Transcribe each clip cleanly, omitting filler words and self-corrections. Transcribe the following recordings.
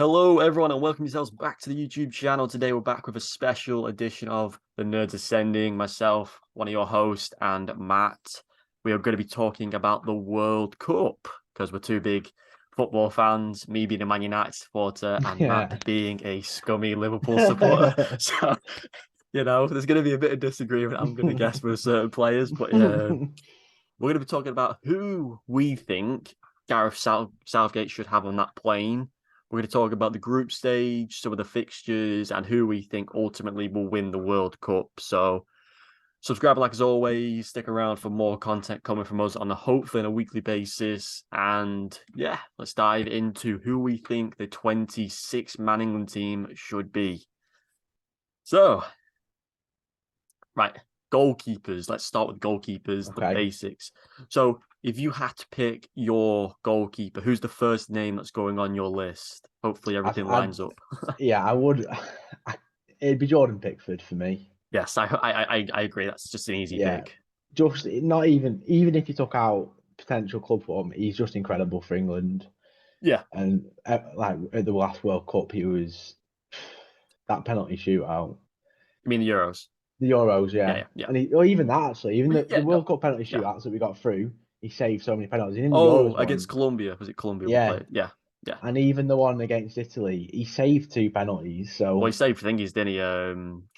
Hello, everyone, and welcome yourselves back to the YouTube channel. Today, we're back with a special edition of The Nerds Ascending. Myself, one of your hosts, and Matt. We are going to be talking about the World Cup because we're two big football fans, me being a Man United supporter and Matt being a scummy Liverpool supporter. So, there's going to be a bit of disagreement, I'm going to guess, with certain players. But we're going to be talking about who we think Gareth Southgate should have on that plane. We're going to talk about the group stage, some of the fixtures, and who we think ultimately will win the World Cup. So subscribe, like as always, stick around for more content coming from us on hopefully on a weekly basis. And yeah, let's dive into who we think the 26-man England team should be. So, right, goalkeepers. Let's start with goalkeepers, the basics. So if you had to pick your goalkeeper, who's the first name that's going on your list? Hopefully everything lines up. Yeah, I would. It'd be Jordan Pickford for me. Yes, I agree. That's just an easy pick. Just not even if you took out potential club form, he's just incredible for England. Yeah. And like at the last World Cup, he was that penalty shootout. You mean the Euros? The Euros, yeah. And or even that actually, even the World Cup penalty shootouts that we got through, he saved so many penalties. In the Euros against Colombia. Was it Colombia? Yeah. We played? Yeah. Yeah. And even the one against Italy, he saved 2 penalties. So he saved thingies, didn't he?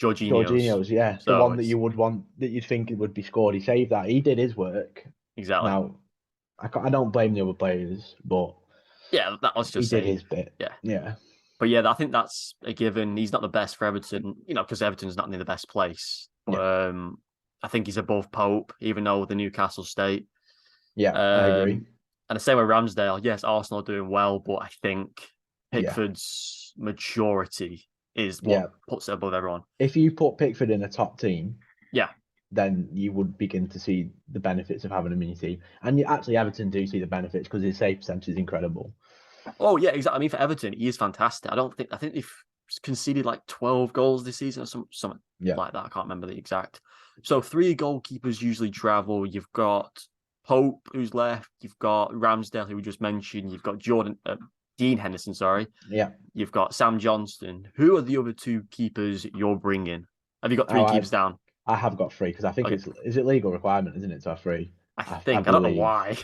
Jorginho's, yeah. So the one that you would want, that you'd think it would be scored. He saved that. He did his work. Exactly. Now, I don't blame the other players, but yeah, that was just he did his bit. Yeah. But yeah, I think that's a given. He's not the best for Everton, because Everton's not in the best place. But I think he's above Pope, even though the Newcastle state. Yeah, I agree. And the same with Ramsdale. Yes, Arsenal are doing well, but I think Pickford's maturity is what puts it above everyone. If you put Pickford in a top team, then you would begin to see the benefits of having him in your team. And actually, Everton do see the benefits because his save percentage is incredible. Oh yeah, exactly. I mean, for Everton, he is fantastic. I think they've conceded like 12 goals this season or something like that. I can't remember the exact. So 3 goalkeepers usually travel. You've got Pope, who's left. You've got Ramsdale, who we just mentioned. You've got Dean Henderson, sorry. Yeah. You've got Sam Johnston. Who are the other 2 keepers you're bringing? Have you got 3 keepers down? I have got 3 because I think is it legal requirement, isn't it, to have 3? I don't know why.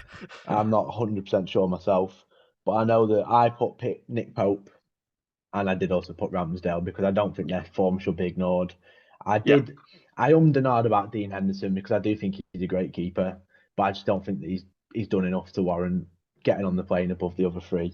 I'm not 100% sure myself, but I know that I put Nick Pope, and I did also put Ramsdale because I don't think their form should be ignored. I ummed and ahed about Dean Henderson because I do think he's a great keeper, but I just don't think that he's done enough to warrant getting on the plane above the other 3,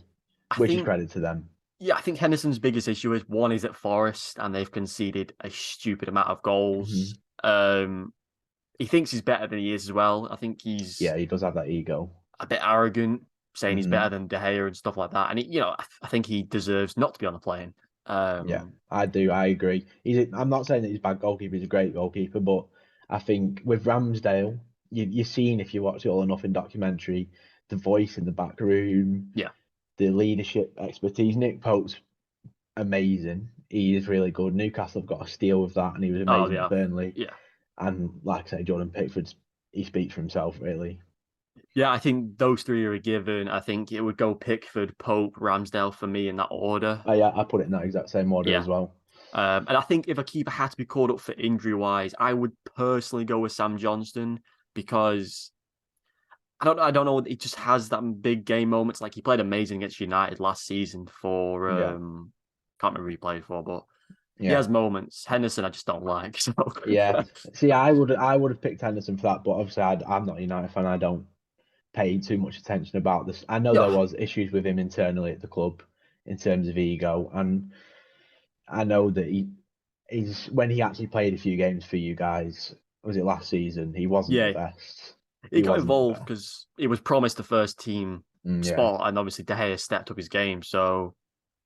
which is credit to them. Yeah, I think Henderson's biggest issue is one is at Forest, and they've conceded a stupid amount of goals. He thinks he's better than he is as well. I think he does have that ego, a bit arrogant, saying he's better than De Gea and stuff like that. And I think he deserves not to be on the plane. I do. I agree. I'm not saying that he's a bad goalkeeper. He's a great goalkeeper, but I think with Ramsdale, you've seen, if you watch it all enough in documentary, the voice in the back room, the leadership expertise. Nick Pope's amazing. He is really good. Newcastle have got a steal with that, and he was amazing at Burnley. Yeah. And like I say, Jordan Pickford, he speaks for himself, really. Yeah, I think those 3 are a given. I think it would go Pickford, Pope, Ramsdale for me in that order. I put it in that exact same order as well. And I think if a keeper had to be called up for injury-wise, I would personally go with Sam Johnston because I don't know. He just has that big game moments. Like he played amazing against United last season for can't remember who he played for, but he has moments. Henderson, I just don't like. So see, I would have picked Henderson for that, but obviously I'm not a United fan. I don't pay too much attention about this. I know there was issues with him internally at the club in terms of ego, and I know that he's when he actually played a few games for you guys. Was it last season? He wasn't the best. He got involved because he was promised the first team spot, and obviously De Gea stepped up his game. So,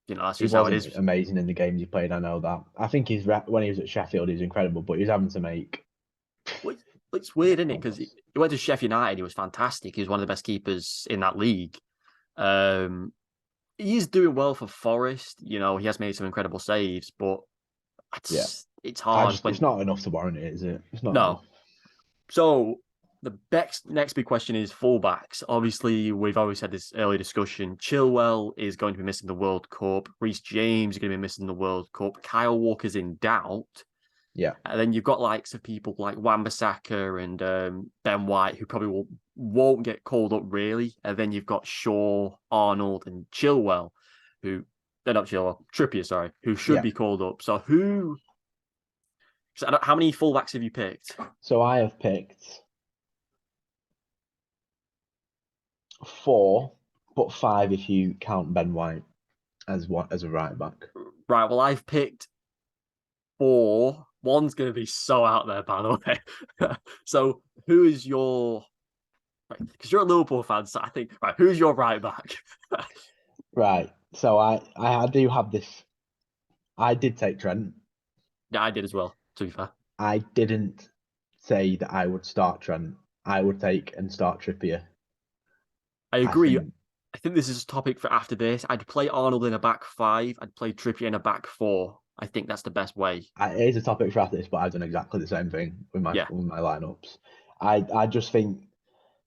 that's just how it is. Amazing in the games he played. I know that. I think when he was at Sheffield, he was incredible, but he was having to make. Well, it's weird, isn't it? Because he went to Sheffield United. He was fantastic. He was one of the best keepers in that league. He is doing well for Forest. He has made some incredible saves, but it's hard. It's not enough to warrant it, is it? It's not. No. Enough. So the next big question is fullbacks. Obviously, we've always had this early discussion. Chilwell is going to be missing the World Cup. Reece James is going to be missing the World Cup. Kyle Walker's in doubt. Yeah. And then you've got likes of people like Wan-Bissaka and Ben White, who probably won't get called up really. And then you've got Shaw, Arnold, and Chilwell, who they're not Chilwell, Trippier, sorry, who should be called up. So how many fullbacks have you picked? So I have picked 4, but 5 if you count Ben White as a right back. Right, well, I've picked 4. One's going to be so out there, by the way. So who is your... Because you're a Liverpool fan, so I think, right, who's your right back? Right. So I do have this. I did take Trent. Yeah, I did as well, to be fair. I didn't say that I would start Trent. I would take and start Trippier. I agree. I think this is a topic for after this. I'd play Arnold in a back 5. I'd play Trippier in a back 4. I think that's the best way. It is a topic for after this, but I've done exactly the same thing with my lineups. I just think,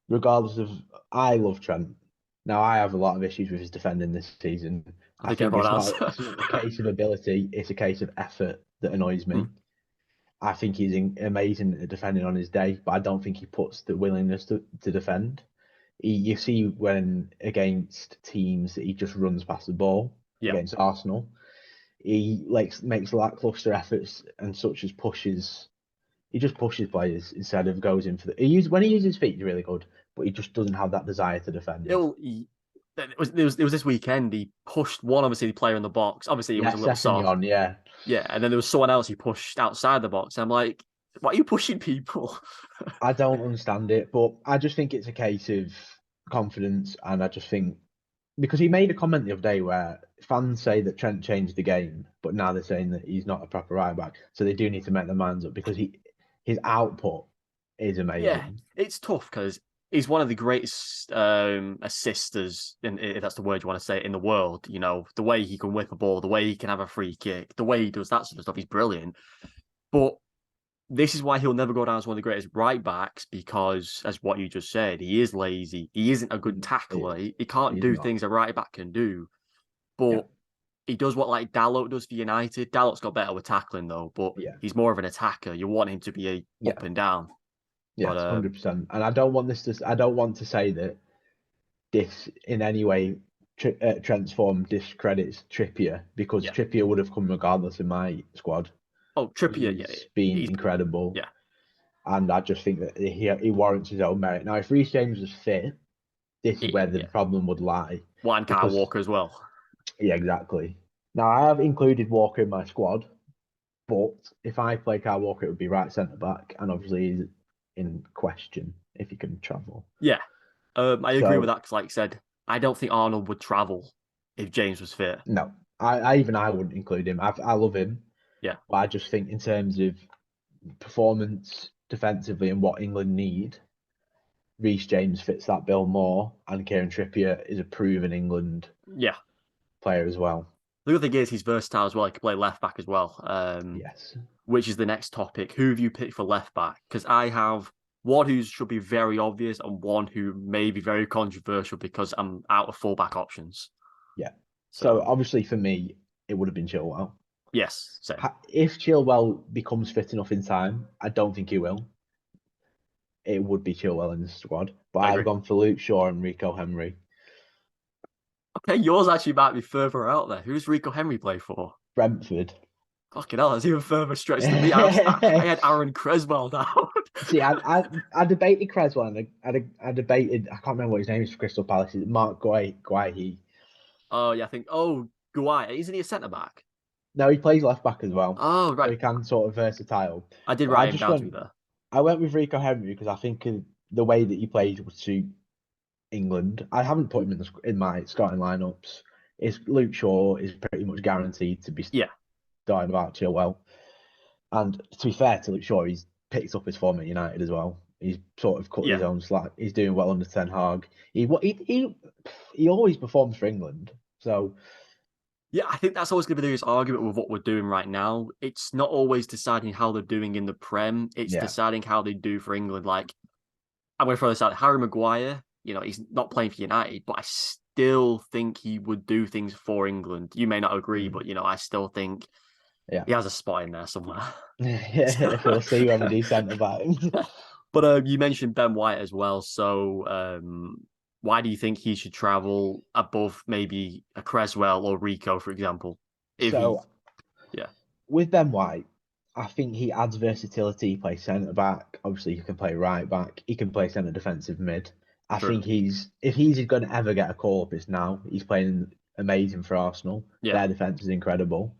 regardless of, I love Trent. Now I have a lot of issues with his defending this season. I think everyone else. It's not a case of ability; it's a case of effort that annoys me. I think he's amazing at defending on his day, but I don't think he puts the willingness to defend. You see when against teams that he just runs past the ball. Against Arsenal, he makes lackluster efforts and such as pushes. He just pushes players instead of goes in for the. When he uses his feet, he's really good, but he just doesn't have that desire to defend. It was this weekend. He pushed one obviously player in the box. Obviously, it was a little soft. Yeah, and then there was someone else he pushed outside the box. I'm like, why are you pushing people? I don't understand it, but I just think it's a case of confidence, and I just think because he made a comment the other day where fans say that Trent changed the game, but now they're saying that he's not a proper right back, so they do need to make their minds up because his output is amazing. Yeah, it's tough because he's one of the greatest assisters, if that's the word you want to say, in the world. You know, the way he can whip a ball, the way he can have a free kick, the way he does that sort of stuff, he's brilliant. But this is why he'll never go down as one of the greatest right backs because, as what you just said, he is lazy. He isn't a good tackler. He can't do things a right back can do. But he does what like Dalot does for United. Dalot's got better with tackling though, but he's more of an attacker. You want him to be up and down. Yes, 100%. And I don't want to say that this in any way Trent's form discredits Trippier because Trippier would have come regardless in my squad. Oh, Trippier, he's been incredible. Yeah. And I just think that he warrants his own merit. Now, if Reece James was fit, this is where the problem would lie. And Kyle Walker as well. Yeah, exactly. Now, I have included Walker in my squad, but if I play Kyle Walker, it would be right centre back, and obviously he's in question if he can travel. Yeah, I agree with that because, like I said, I don't think Arnold would travel if James was fit. No, I wouldn't include him. I love him. Yeah, but I just think in terms of performance defensively and what England need, Reece James fits that bill more, and Kieran Trippier is a proven England player as well. The other thing is he's versatile as well. He can play left back as well. Yes. Which is the next topic. Who have you picked for left back? Because I have one who should be very obvious and one who may be very controversial because I'm out of fullback options. Yeah. So obviously for me, it would have been Chilwell. Yes. Same. If Chilwell becomes fit enough in time, I don't think he will. It would be Chilwell in the squad. But I've gone for Luke Shaw and Rico Henry. Okay, yours actually might be further out there. Who's Rico Henry play for? Brentford. Fucking hell, that's even further stretched than me. I had Aaron Creswell down. See, I debated Creswell and I debated, I can't remember what his name is for Crystal Palace. Is Mark Guahi. Oh, yeah, I think, Guai. Isn't he a centre back? No, he plays left back as well. Oh, right. So he can sort of versatile. I did write him down to there. I went with Rico Henry because I think the way that he plays would suit England. I haven't put him in my starting lineups. Luke Shaw is pretty much guaranteed to be starting about Chilwell. And to be fair to Luke Shaw, he's picked up his form at United as well. He's sort of cut his own slack. He's doing well under Ten Hag. He always performs for England. So yeah, I think that's always going to be the biggest argument with what we're doing right now. It's not always deciding how they're doing in the Prem. It's deciding how they do for England. Like, I'm going to throw this out. Harry Maguire, he's not playing for United, but I still think he would do things for England. You may not agree, Mm. but I still think Yeah. he has a spot in there somewhere. Yeah, we'll see when we do centre backs. But you mentioned Ben White as well. So why do you think he should travel above maybe a Creswell or Rico, for example? If he, So yeah, with Ben White, I think he adds versatility. He plays centre back. Obviously, he can play right back. He can play centre defensive mid. I true. think if he's going to ever get a call up, it's now. He's playing amazing for Arsenal. Yeah, Their defence is incredible.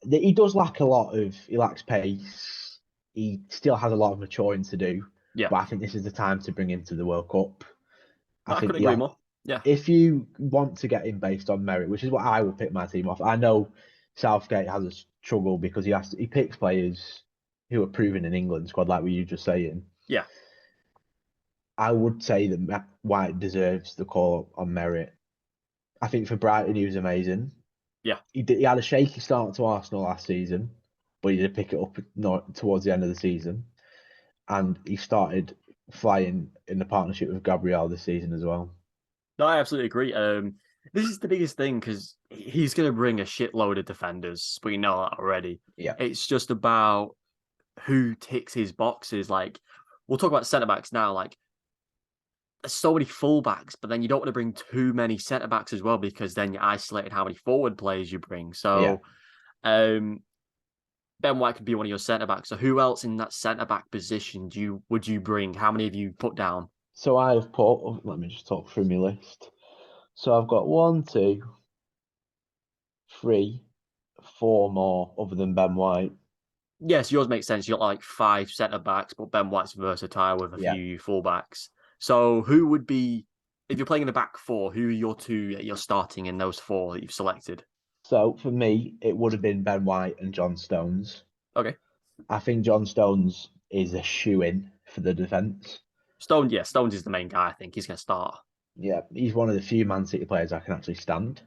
He does lack a lot of. He lacks pace. He still has a lot of maturing to do. yeah. But I think this is the time to bring him to the World Cup. I No, I think couldn't agree more. Yeah, if you want to get him based on merit, which is what I will pick my team off. I know Southgate has a struggle because he picks players who are proven in England squad, like what you just saying. yeah, I would say that Matt White deserves the call on merit. I think for Brighton he was amazing. yeah. He had a shaky start to Arsenal last season, but he did pick it up towards the end of the season, and he started flying in the partnership with Gabriel this season as well. No, I absolutely agree. This is the biggest thing because he's going to bring a shitload of defenders. We know that already. Yeah, It's just about who ticks his boxes. Like, we'll talk about centre backs now. Like, there's so many fullbacks, but then you don't want to bring too many centre backs as well because then you're isolated how many forward players you bring. yeah. So, um, Ben White could be one of your centre backs. So, who else in that centre back position would you bring? How many have you put down? So I've put. Let me just talk through my list. So I've got one, two, three, four more other than Ben White. Yes, yours makes sense. You got like five centre backs, but Ben White's versatile with a Yeah. few fullbacks. So who would be if you're playing in the back four? Who are your two that you're starting in those four that you've selected? So for me, it would have been Ben White and John Stones. Okay, I think John Stones is a shoe in for the defence. Stone. Yeah, Stones is the main guy. I think he's going to start. Yeah, he's one of the few Man City players I can actually stand.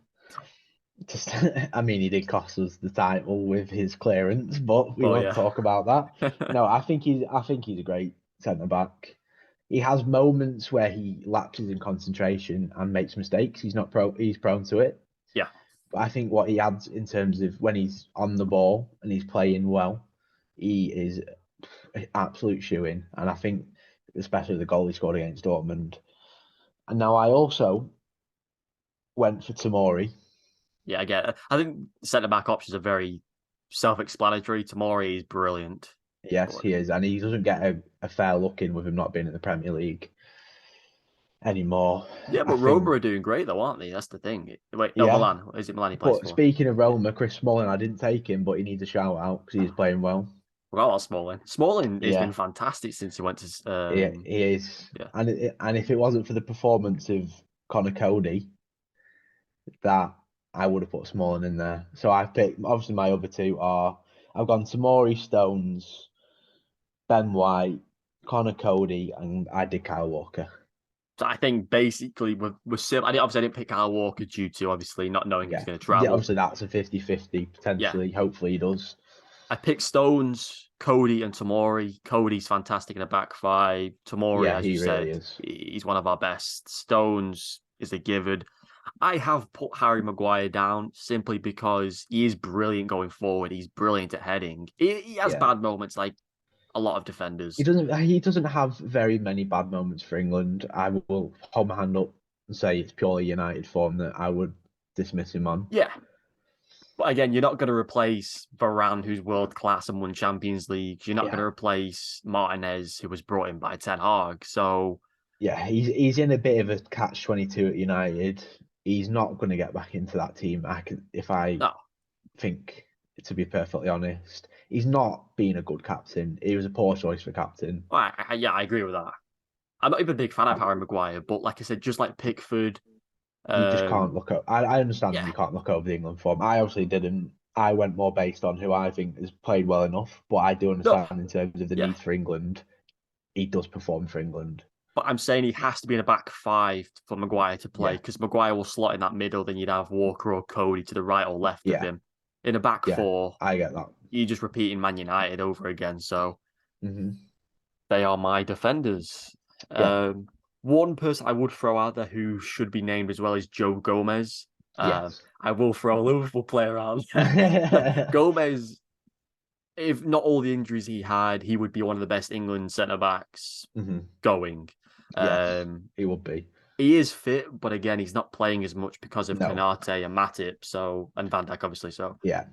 Just, I mean, he did cost us the title with his clearance, but we Well, won't yeah, talk about that. No, I think he's a great centre back. He has moments where he lapses in concentration and makes mistakes. He's prone to it. yeah. But I think what he adds in terms of when he's on the ball and he's playing well, he is an absolute shoe in. And I think especially the goal he scored against Dortmund. And now I also went for Tamori. Yeah, I get it. I think centre back options are very self-explanatory. Tomori is brilliant, Yes, but he is, and he doesn't get a fair look in with him not being in the Premier League anymore. yeah, I but Roma think, are doing great though, aren't they? That's the thing. Wait, no, yeah. Milan. Is it Milan he plays But for? speaking of Roma, Chris Smalling, I didn't take him, but he needs a shout out because he's playing well. Well, that's Smalling. Smalling has been Yeah, fantastic since he went to he is. yeah. And if it wasn't for the performance of Connor Cody, that I would have put Smalling in there. So I've picked, obviously, my other two are I've gone Tamori Stones, Ben White, Connor Cody, and I did Kyle Walker. So I think basically we're still. Obviously I didn't pick Kyle Walker due to obviously not knowing he was Yeah. going to Yeah, travel. obviously that's a 50-50 Yeah, potentially. Hopefully he does. I picked Stones, Cody, and Tamori. Cody's fantastic in the back five. Tamori, Yeah, as you he really said, is. he's one of our best. Stones is a given. I have put Harry Maguire down simply because he is brilliant going forward. He's brilliant at heading. He has Yeah. bad moments like a lot of defenders. He doesn't have very many bad moments for England. I will hold my hand up and say it's purely United form that I would dismiss him on. Yeah, but again, you're not going to replace Varane, who's world class and won Champions League. You're not going Yeah. to replace Martinez, who was brought in by Ten Hag. So, Yeah, he's in a bit of a catch-22 at United. He's not going to get back into that team. If I no, think, to be perfectly honest, he's not being a good captain. He was a poor choice for captain. yeah, I agree with that. I'm not even a big fan of Harry Maguire, but like I said, just like Pickford, You just can't look at. I understand yeah, you can't look over the England form. I obviously didn't. I went more based on who I think has played well enough, but I do no, understand in terms of the yeah. need for England. He does perform for England. But I'm saying he has to be in a back five for Maguire to play Yeah, because Maguire will slot in that middle. Then you'd have Walker or Cody to the right or left of yeah, him. In a back yeah. four, I get that. you're just repeating Man United over again. So Hmm. they are my defenders. Yeah. One person I would throw out there who should be named as well is Joe Gomez. Yes. I will throw a Liverpool player out there. Gomez, if not all the injuries he had, he would be one of the best England centre backs going. Yes, Um, he would be. he is fit, but again, he's not playing as much because of No. Kanate and Matip, and Van Dijk, obviously. So Yeah.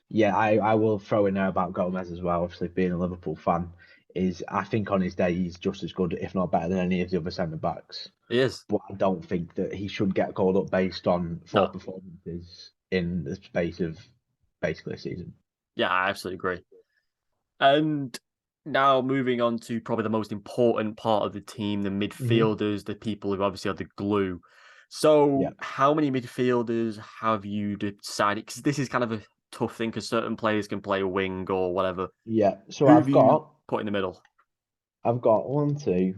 Yeah, I will throw in there about Gomez as well. Obviously, being a Liverpool fan, is I think on his day he's just as good, if not better, than any of the other centre backs. he is. But I don't think that he should get called up based on four No, performances in the space of basically a season. yeah, I absolutely agree. And now moving on to probably the most important part of the team, the Hmm. midfielders, the people who obviously are the glue. Yeah, So, how many midfielders have you decided? Because this is kind of a tough thing because certain players can play a wing or whatever. yeah. So Who have you put in the middle? I've got one, two,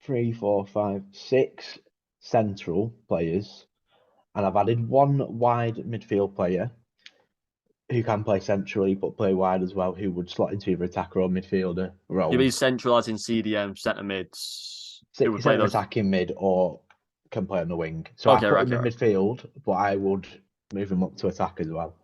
three, four, five, six central players, and I've added one wide midfield player who can play centrally but play wide as well, who would slot into either attacker or midfielder You mean roles. central as in CDM, centre mids? Who would play Centre those? attacking mid or can play on the wing. So I Okay, put right, him okay, in right. midfield, but I would move him up to attack as well.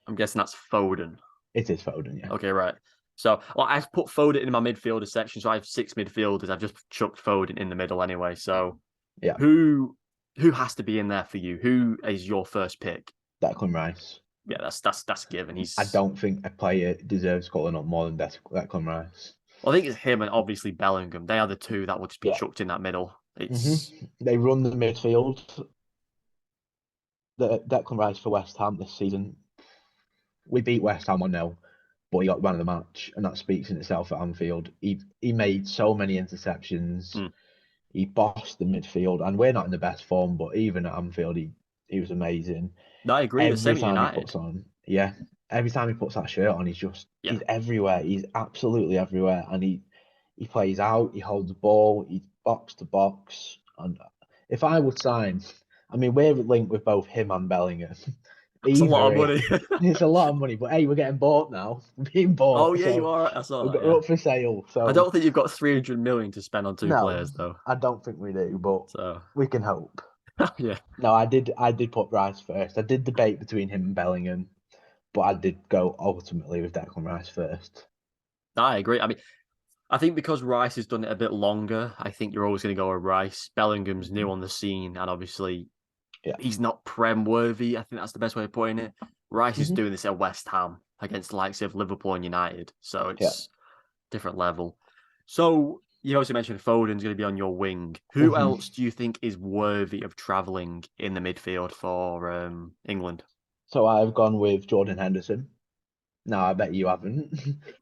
I'm guessing that's Foden. It is Foden, yeah. Okay, right. So, well, I've put Foden in my midfielder section, so I have six midfielders. I've just chucked Foden in the middle anyway. So, Yeah, who who has to be in there for you? Who is your first pick? Declan Rice. Yeah, that's given. I He's don't think a player deserves calling up more than Declan Rice. well, I think it's him and obviously Bellingham. They are the two that would just be Yeah. chucked in that middle. Hmm. It's They run the midfield. The Declan Rice for West Ham this season. We beat West Ham 1-0, but he got man of the match, and that speaks in itself at Anfield. He made so many interceptions. mm. He bossed the midfield, and we're not in the best form, but even at Anfield, he was amazing. No, I agree. The Every same at time he United. puts on, yeah, every time he puts that shirt on, Yeah, he's everywhere. He's absolutely everywhere, and he plays out. He holds the ball. He's box to box. And if I would sign, I mean, we're linked with both him and Bellingham. that's a lot Either of money. it's a lot of money, but hey, we're getting bought now. We're being Oh bought, yeah, you so are. I saw that. we're Yeah, up for sale. I So don't think you've got 300 million to spend on two no, players though. I don't think we do, but So we can hope. yeah, No, I did put Rice first. I did debate between him and Bellingham, but I did go ultimately with Declan Rice first. I agree. I mean, I think because Rice has done it a bit longer, I think you're always going to go with Rice. Bellingham's new on the scene, and obviously Yeah. he's not prem worthy. I think that's the best way of putting it. Rice is Hmm. doing this at West Ham against the likes of Liverpool and United, so Yeah. it's different level. So you also mentioned Foden's going to be on your wing. Who Hmm. else do you think is worthy of travelling in the midfield for England? So I've gone with Jordan Henderson. No, I bet you haven't.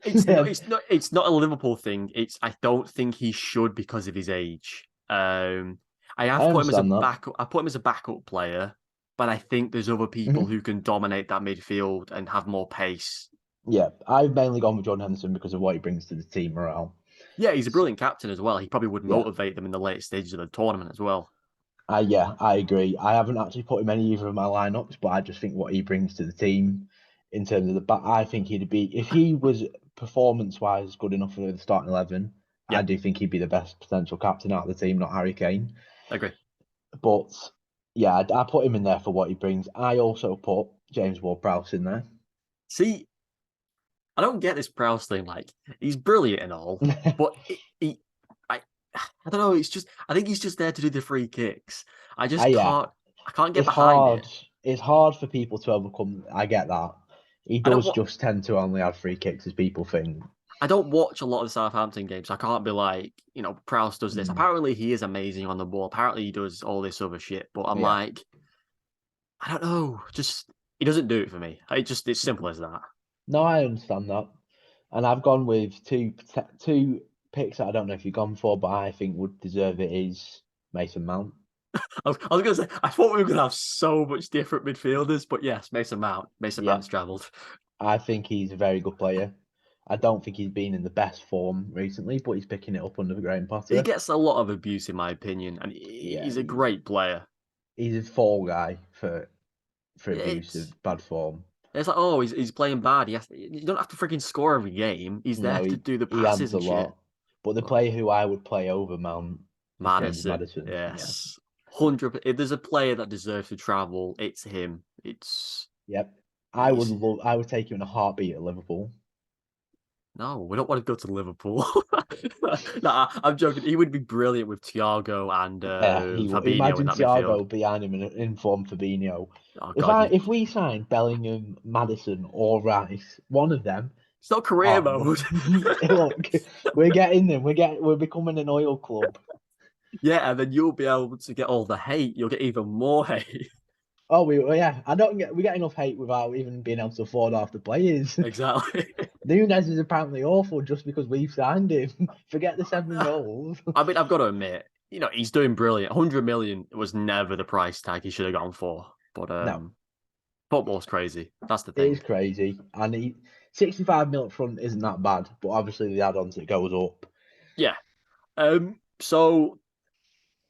It's not. It's not. It's not a Liverpool thing. It's. I don't think he should because of his age. I I have put him as a understand that. backup. I put him as a backup player, but I think there's other people Hmm. who can dominate that midfield and have more pace. Yeah, I've mainly gone with Jordan Henderson because of what he brings to the team morale. Yeah, he's a brilliant captain as well. He probably would Yeah, motivate them in the late stages of the tournament as well. I agree. I haven't actually put him in either of my lineups, but I just think what he brings to the team in terms of the back, I think he'd be if he was performance-wise good enough for the starting 11. I Yeah, do think he'd be the best potential captain out of the team, not Harry Kane. I agree. But yeah, I put him in there for what he brings. I also put James Ward-Prowse in there. See, I don't get this Prowse thing. Like, he's brilliant and all, but I, I don't know. It's just, I think he's just there to do the free kicks. I just Yeah, can't, I can't get it's behind hard. it. It's hard for people to overcome. I get that. He I don't does want, just tend to only have free kicks, as people think. I don't watch a lot of the Southampton games. So I can't be like, Prowse does this. Mm, Apparently, he is amazing on the ball. Apparently, he does all this other shit. But I'm yeah. like, I don't know. Just he doesn't do it for me. It's simple as that. No, I understand that. And I've gone with two picks that I don't know if you've gone for, but I think would deserve it is Mason Mount. I was gonna say I thought we were gonna have so much different midfielders, but yes, Mason Mount. Mason Yeah, Mount's travelled. I think he's a very good player. I don't think he's been in the best form recently, but he's picking it up under the Graham He Potter. gets a lot of abuse, in my opinion, and Yeah, he's a great player. he's a fall guy for abuse It's of bad form. it's like, he's playing bad. You don't have to freaking score every game. He's there No, to do the he adds passes a and shit. lot. But the player who I would play over Mount is James Madison, Madison. Yeah. yes. 100. If there's a player that deserves to travel, it's him. Yep. He's I would take him in a heartbeat at Liverpool. No, we don't want to go to Liverpool. No, I'm joking. He would be brilliant with Thiago and Yeah, Fabinho in imagine that midfield. Thiago behind him in form Fabinho. Oh God, If we sign Bellingham, Madison, or Rice, one of them, it's not career oh mode. look, we're getting them. We're becoming an oil club. Yeah, and then you'll be able to get all the hate. You'll get even more hate. Oh, yeah. We get enough hate without even being able to afford half the players. Exactly. Nunez is apparently awful just because we've signed him. Forget the 7 goals. I mean, I've got to admit, he's doing brilliant. 100 million was never the price tag he should have gone for. But No, football's crazy. That's the it thing. is crazy. And 65 mil up front isn't that bad, but obviously the add-ons it goes up. Yeah. So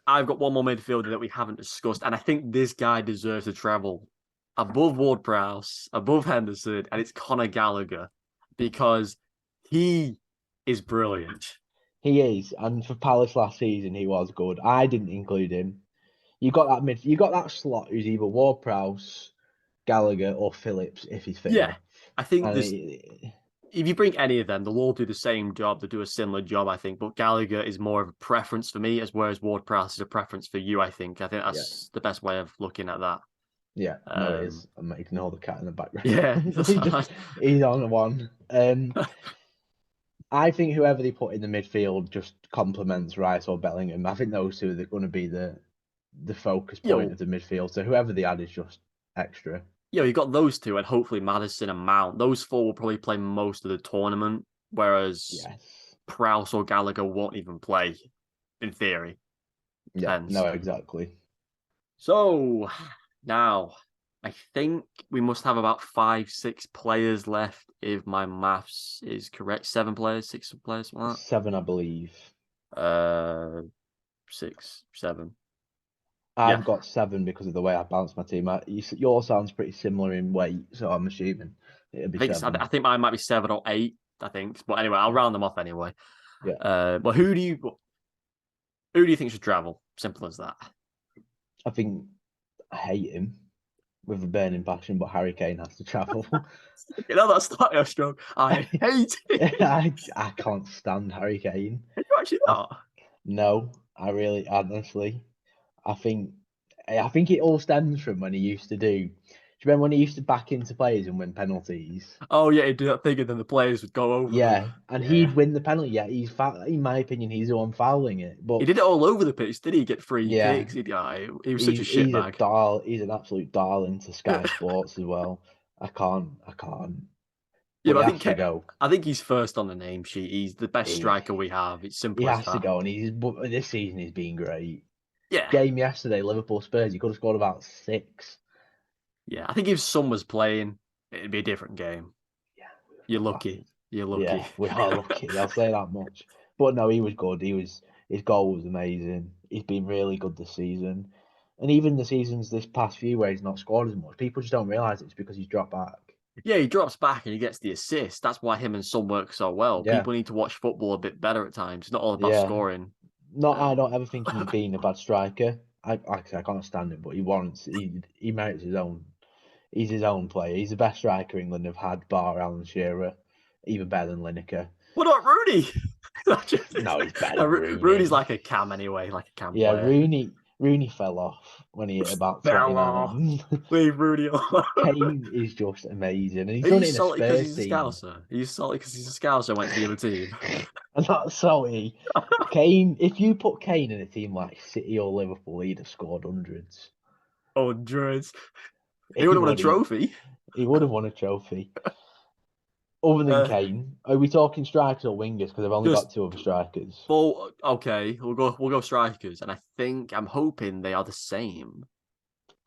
I've got one more midfielder that we haven't discussed, and I think this guy deserves to travel above Ward-Prowse, above Henderson, and it's Conor Gallagher because he is brilliant. He is, and for Palace last season he was good. I didn't include him. You got that slot who's either Ward-Prowse, Gallagher, or Phillips if he's fit Yeah, enough. I think And there's if you bring any of them, they'll all do the same job. They do a similar job, I think. But Gallagher is more of a preference for me, as whereas Ward-Prowse is a preference for you. I think yeah, that's the best way of looking at that. yeah, no, it Um, is. I'm ignore the cat in the background. yeah, He's on one. I think whoever they put in the midfield just complements Rice or Bellingham. I think those two are going to be the focus point yo, of the midfield. So whoever they add is just extra. you've got those two, and hopefully Madison and Mount. Those four will probably play most of the tournament, whereas Yes. Prowse or Gallagher won't even play, in theory. Yeah. No, Depends. exactly. So now I think we must have about 5, 6 players left if my maths is correct. 7 players, 6 players, something like 7, I believe. that. 6, 7. Yeah. I've got 7 because of the way I balanced my team. Yours sounds pretty similar in weight, so I'm assuming it'd be I think 7. I think mine might be 7 or 8, I think. But anyway, I'll round them off anyway. Yeah. But who do you think should travel? Simple as that. I think I hate him with a burning passion, but Harry Kane has to travel. That's not a stroke. I hate it. I can't stand Harry Kane. Are you actually I, not? no, I really, honestly, I think, I think it all stems from when he used to do. Do you remember when he used to back into players and win penalties? Oh yeah, he'd do that thing and then the players would go over them. Yeah, and Yeah. he'd win the penalty. Yeah, in my opinion, he's the one fouling it. He But did it all over the pitch, did he? Get free yeah, kicks. He was such a shitbag. he's an absolute darling to Sky Sports as well. I can't. Yeah, But he but has to go. I think he's first on the name sheet. He's the best He, striker we have. It's he simple as has to that. go, and this season he's been great. Yeah, Game yesterday, Liverpool Spurs, he could have scored about 6. yeah. I think if Son was playing, it'd be a different game. Yeah, You're we lucky. You're lucky. yeah, we are lucky. I'll say that much. But no, he was good. His goal was amazing. He's been really good this season, and even the seasons this past few where he's not scored as much, people just don't realise it's because he's dropped back. Yeah, he drops back and he gets the assist. That's why him and Son work so well. Yeah, People need to watch football a bit better at times. It's not all about yeah. scoring. Not I Um, don't ever think he's been a bad striker. I can't stand him, but he merits his own. He's his own player. He's the best striker England have had, bar Alan Shearer, even better than Lineker. what about Rooney? No, he's better than Rooney's Rooney. like a cam anyway, like a cam Yeah, player. Rooney fell off when he hit about Fell off. 29. Leave Rooney alone. Kane is just amazing, and he's Are done you it in a salty because Spurs he's a team. Scouser? Are you salty because he's a Scouser and went to the other team? I'm not sorry. Kane, if you put Kane in a team like City or Liverpool, he'd have scored hundreds. Hundreds. He would He have won a would. trophy. He would have won a trophy. Other than Uh, Kane, are we talking strikers or wingers? Because I've only just got 2 other strikers. well, okay. We'll go strikers, and I'm hoping they are the same.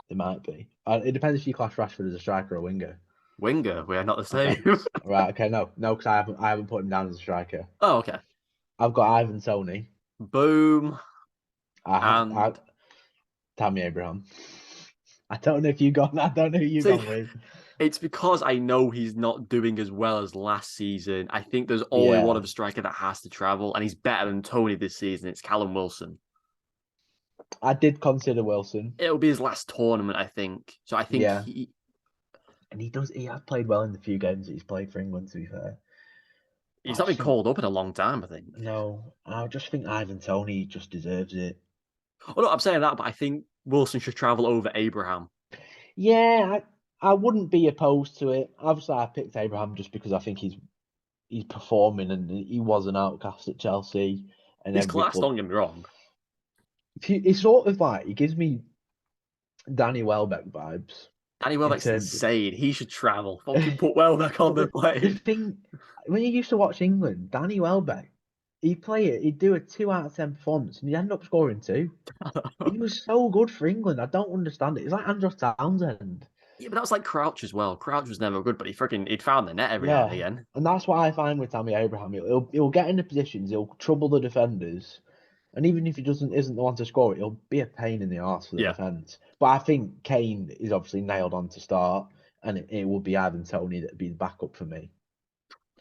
They might be. It depends if you class Rashford as a striker or winger. Winger, we are not the Okay. same. Right. Okay. No. Because I haven't put him down as a striker. Oh, okay. I've got Ivan Toney. Boom. I And Tammy Abraham. I don't know if you got. I don't know who you see, gone with. It's because I know he's not doing as well as last season. I think there's only one Yeah, other striker that has to travel, and he's better than Tony this season. It's Callum Wilson. I did consider Wilson. It'll be his last tournament, I think. So I think Yeah, and he has played well in the few games that he's played for England, to be fair. he's I not been just think, called up in a long time, I think. no, I just think Ivan Tony just deserves it. Oh, no, I'm saying that, but I think Wilson should travel over Abraham. Yeah, I wouldn't be opposed to it. Obviously, I picked Abraham just because I think he's performing and he was an outcast at Chelsea and He's every class, club. don't get me wrong. He's sort of like he gives me Danny Welbeck vibes Danny in Welbeck's terms of insane. He should travel. Fucking put Welbeck on but the the plane. thing when you used to watch England, Danny Welbeck, he'd play it, he'd do a 2 out of 10 performance and he'd end up scoring two. He was so good for England. I don't understand it. It's like Andros Townsend. Yeah, but that was like Crouch as well. Crouch was never good, but he'd found the net every now and Yeah, again. and that's what I find with Tammy Abraham. He'll get into positions, he'll trouble the defenders, and even if he doesn't isn't the one to score it, he'll be a pain in the arse for the Yeah. defence. But I think Kane is obviously nailed on to start, and it will be Ivan Tony that'd be the backup for me.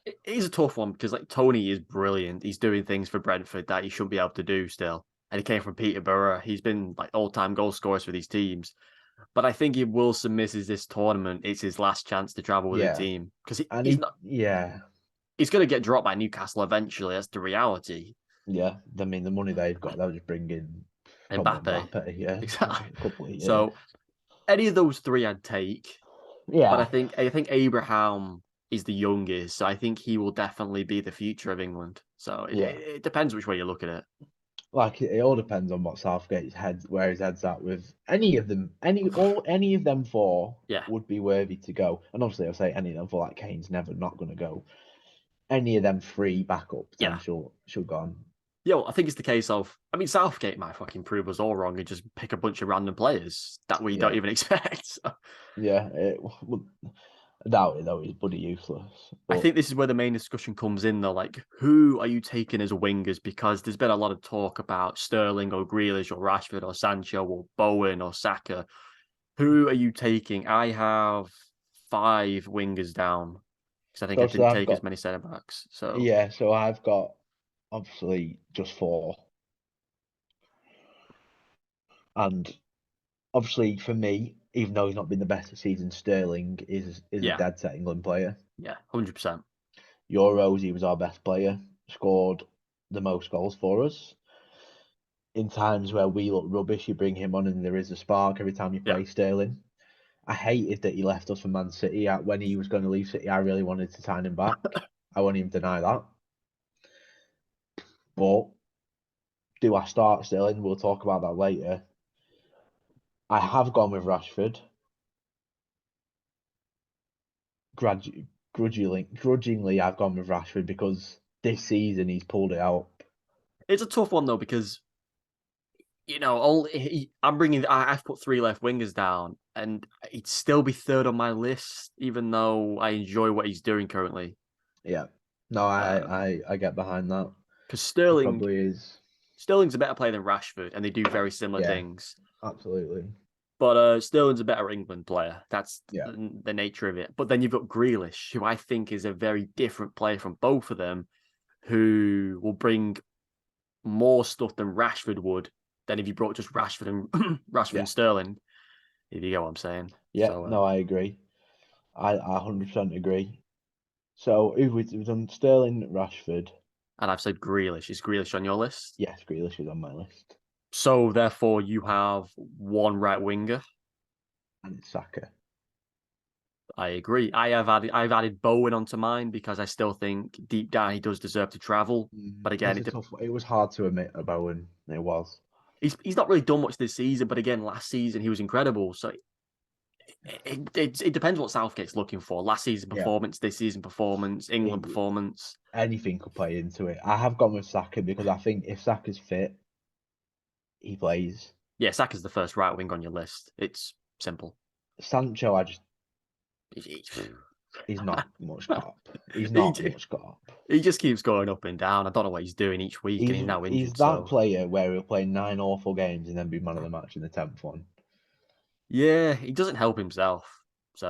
It is a tough one because like Tony is brilliant. He's doing things for Brentford that he shouldn't be able to do still. And he came from Peterborough. He's been like all-time goal scorers for these teams. But I think if Wilson misses this tournament, it's his last chance to travel with the Yeah, team because and he's not. yeah, He's going to get dropped by Newcastle eventually. That's the reality. yeah. I mean, the money they've got, they'll just bring in probably Mbappe, Mbappe, yeah, exactly. a couple of years. So any of those three, I'd take. But I Yeah, think Abraham is the youngest, so I think he will definitely be the future of England. So yeah. it depends which way you look at it. Like it all depends on what Southgate's head, where his head's at with any of them. Any of them four Yeah, would be worthy to go. And obviously, I'll say any of them four. Like Kane's never not going to go. Any of them three backup yeah. potential should go on. Yeah, well, I think it's the case of, I mean, Southgate might fucking prove us all wrong and just pick a bunch of random players that we don't Yeah, even expect. So yeah. I doubt it though. He's bloody useless. I But think this is where the main discussion comes in, though. Like, who are you taking as wingers? Because there's been a lot of talk about Sterling or Grealish or Rashford or Sancho or Bowen or Saka. Who are you taking? I have 5 wingers down because I think I so didn't I've take as got many centre backs. So yeah. So I've got obviously just four, and obviously for me, even though he's not been the best this season, Sterling is a yeah, dead set England player. yeah, 100%. Euros, he was our best player, scored the most goals for us. In times where we look rubbish, you bring him on and there is a spark every time you Yeah, play Sterling. I hated that he left us for Man City. When he was going to leave City, I really wanted to sign him back. I won't even deny that. But do I start Sterling? We'll talk about that later. I have gone with Rashford. Grudgingly, I've gone with Rashford because this season he's pulled it out. it's a tough one though because I'm bringing. I've put 3 left wingers down, and he'd still be third on my list, even though I enjoy what he's doing currently. Yeah. No, Um, I get behind that. because He probably is. Sterling's a better player than Rashford, and they do very similar Yeah, things. absolutely. But Sterling's a better England player. That's Yeah. the nature of it. But then you've got Grealish, who I think is a very different player from both of them, who will bring more stuff than Rashford would than if you brought just Rashford and Rashford Yeah. and Sterling. If you get what I'm saying. Yeah. So No, I agree. I 100% agree. So if we've done Sterling, Rashford. and I've said Grealish. Is Grealish on your list? Yes, Grealish is on my list. So therefore, you have one right winger. And it's Saka. I agree. I've added Bowen onto mine because I still think deep down he does deserve to travel. But again, It's a tough. It was hard to admit about Bowen. It was. he's not really done much this season. But again, last season he was incredible. So it depends what Southgate's looking for. Last season Yeah. performance, this season performance, England performance. Anything could play into it. I have gone with Saka because I think if Saka's fit, he plays. Yeah, Saka's the first right wing on your list. It's simple. Sancho, He, he's not much got up. He's he, not much got up. he just keeps going up and down. I don't know what he's doing each week, and he's now He's injured. that So player where he'll play 9 awful games and then be man of the match in the 10th one. yeah, he doesn't help himself.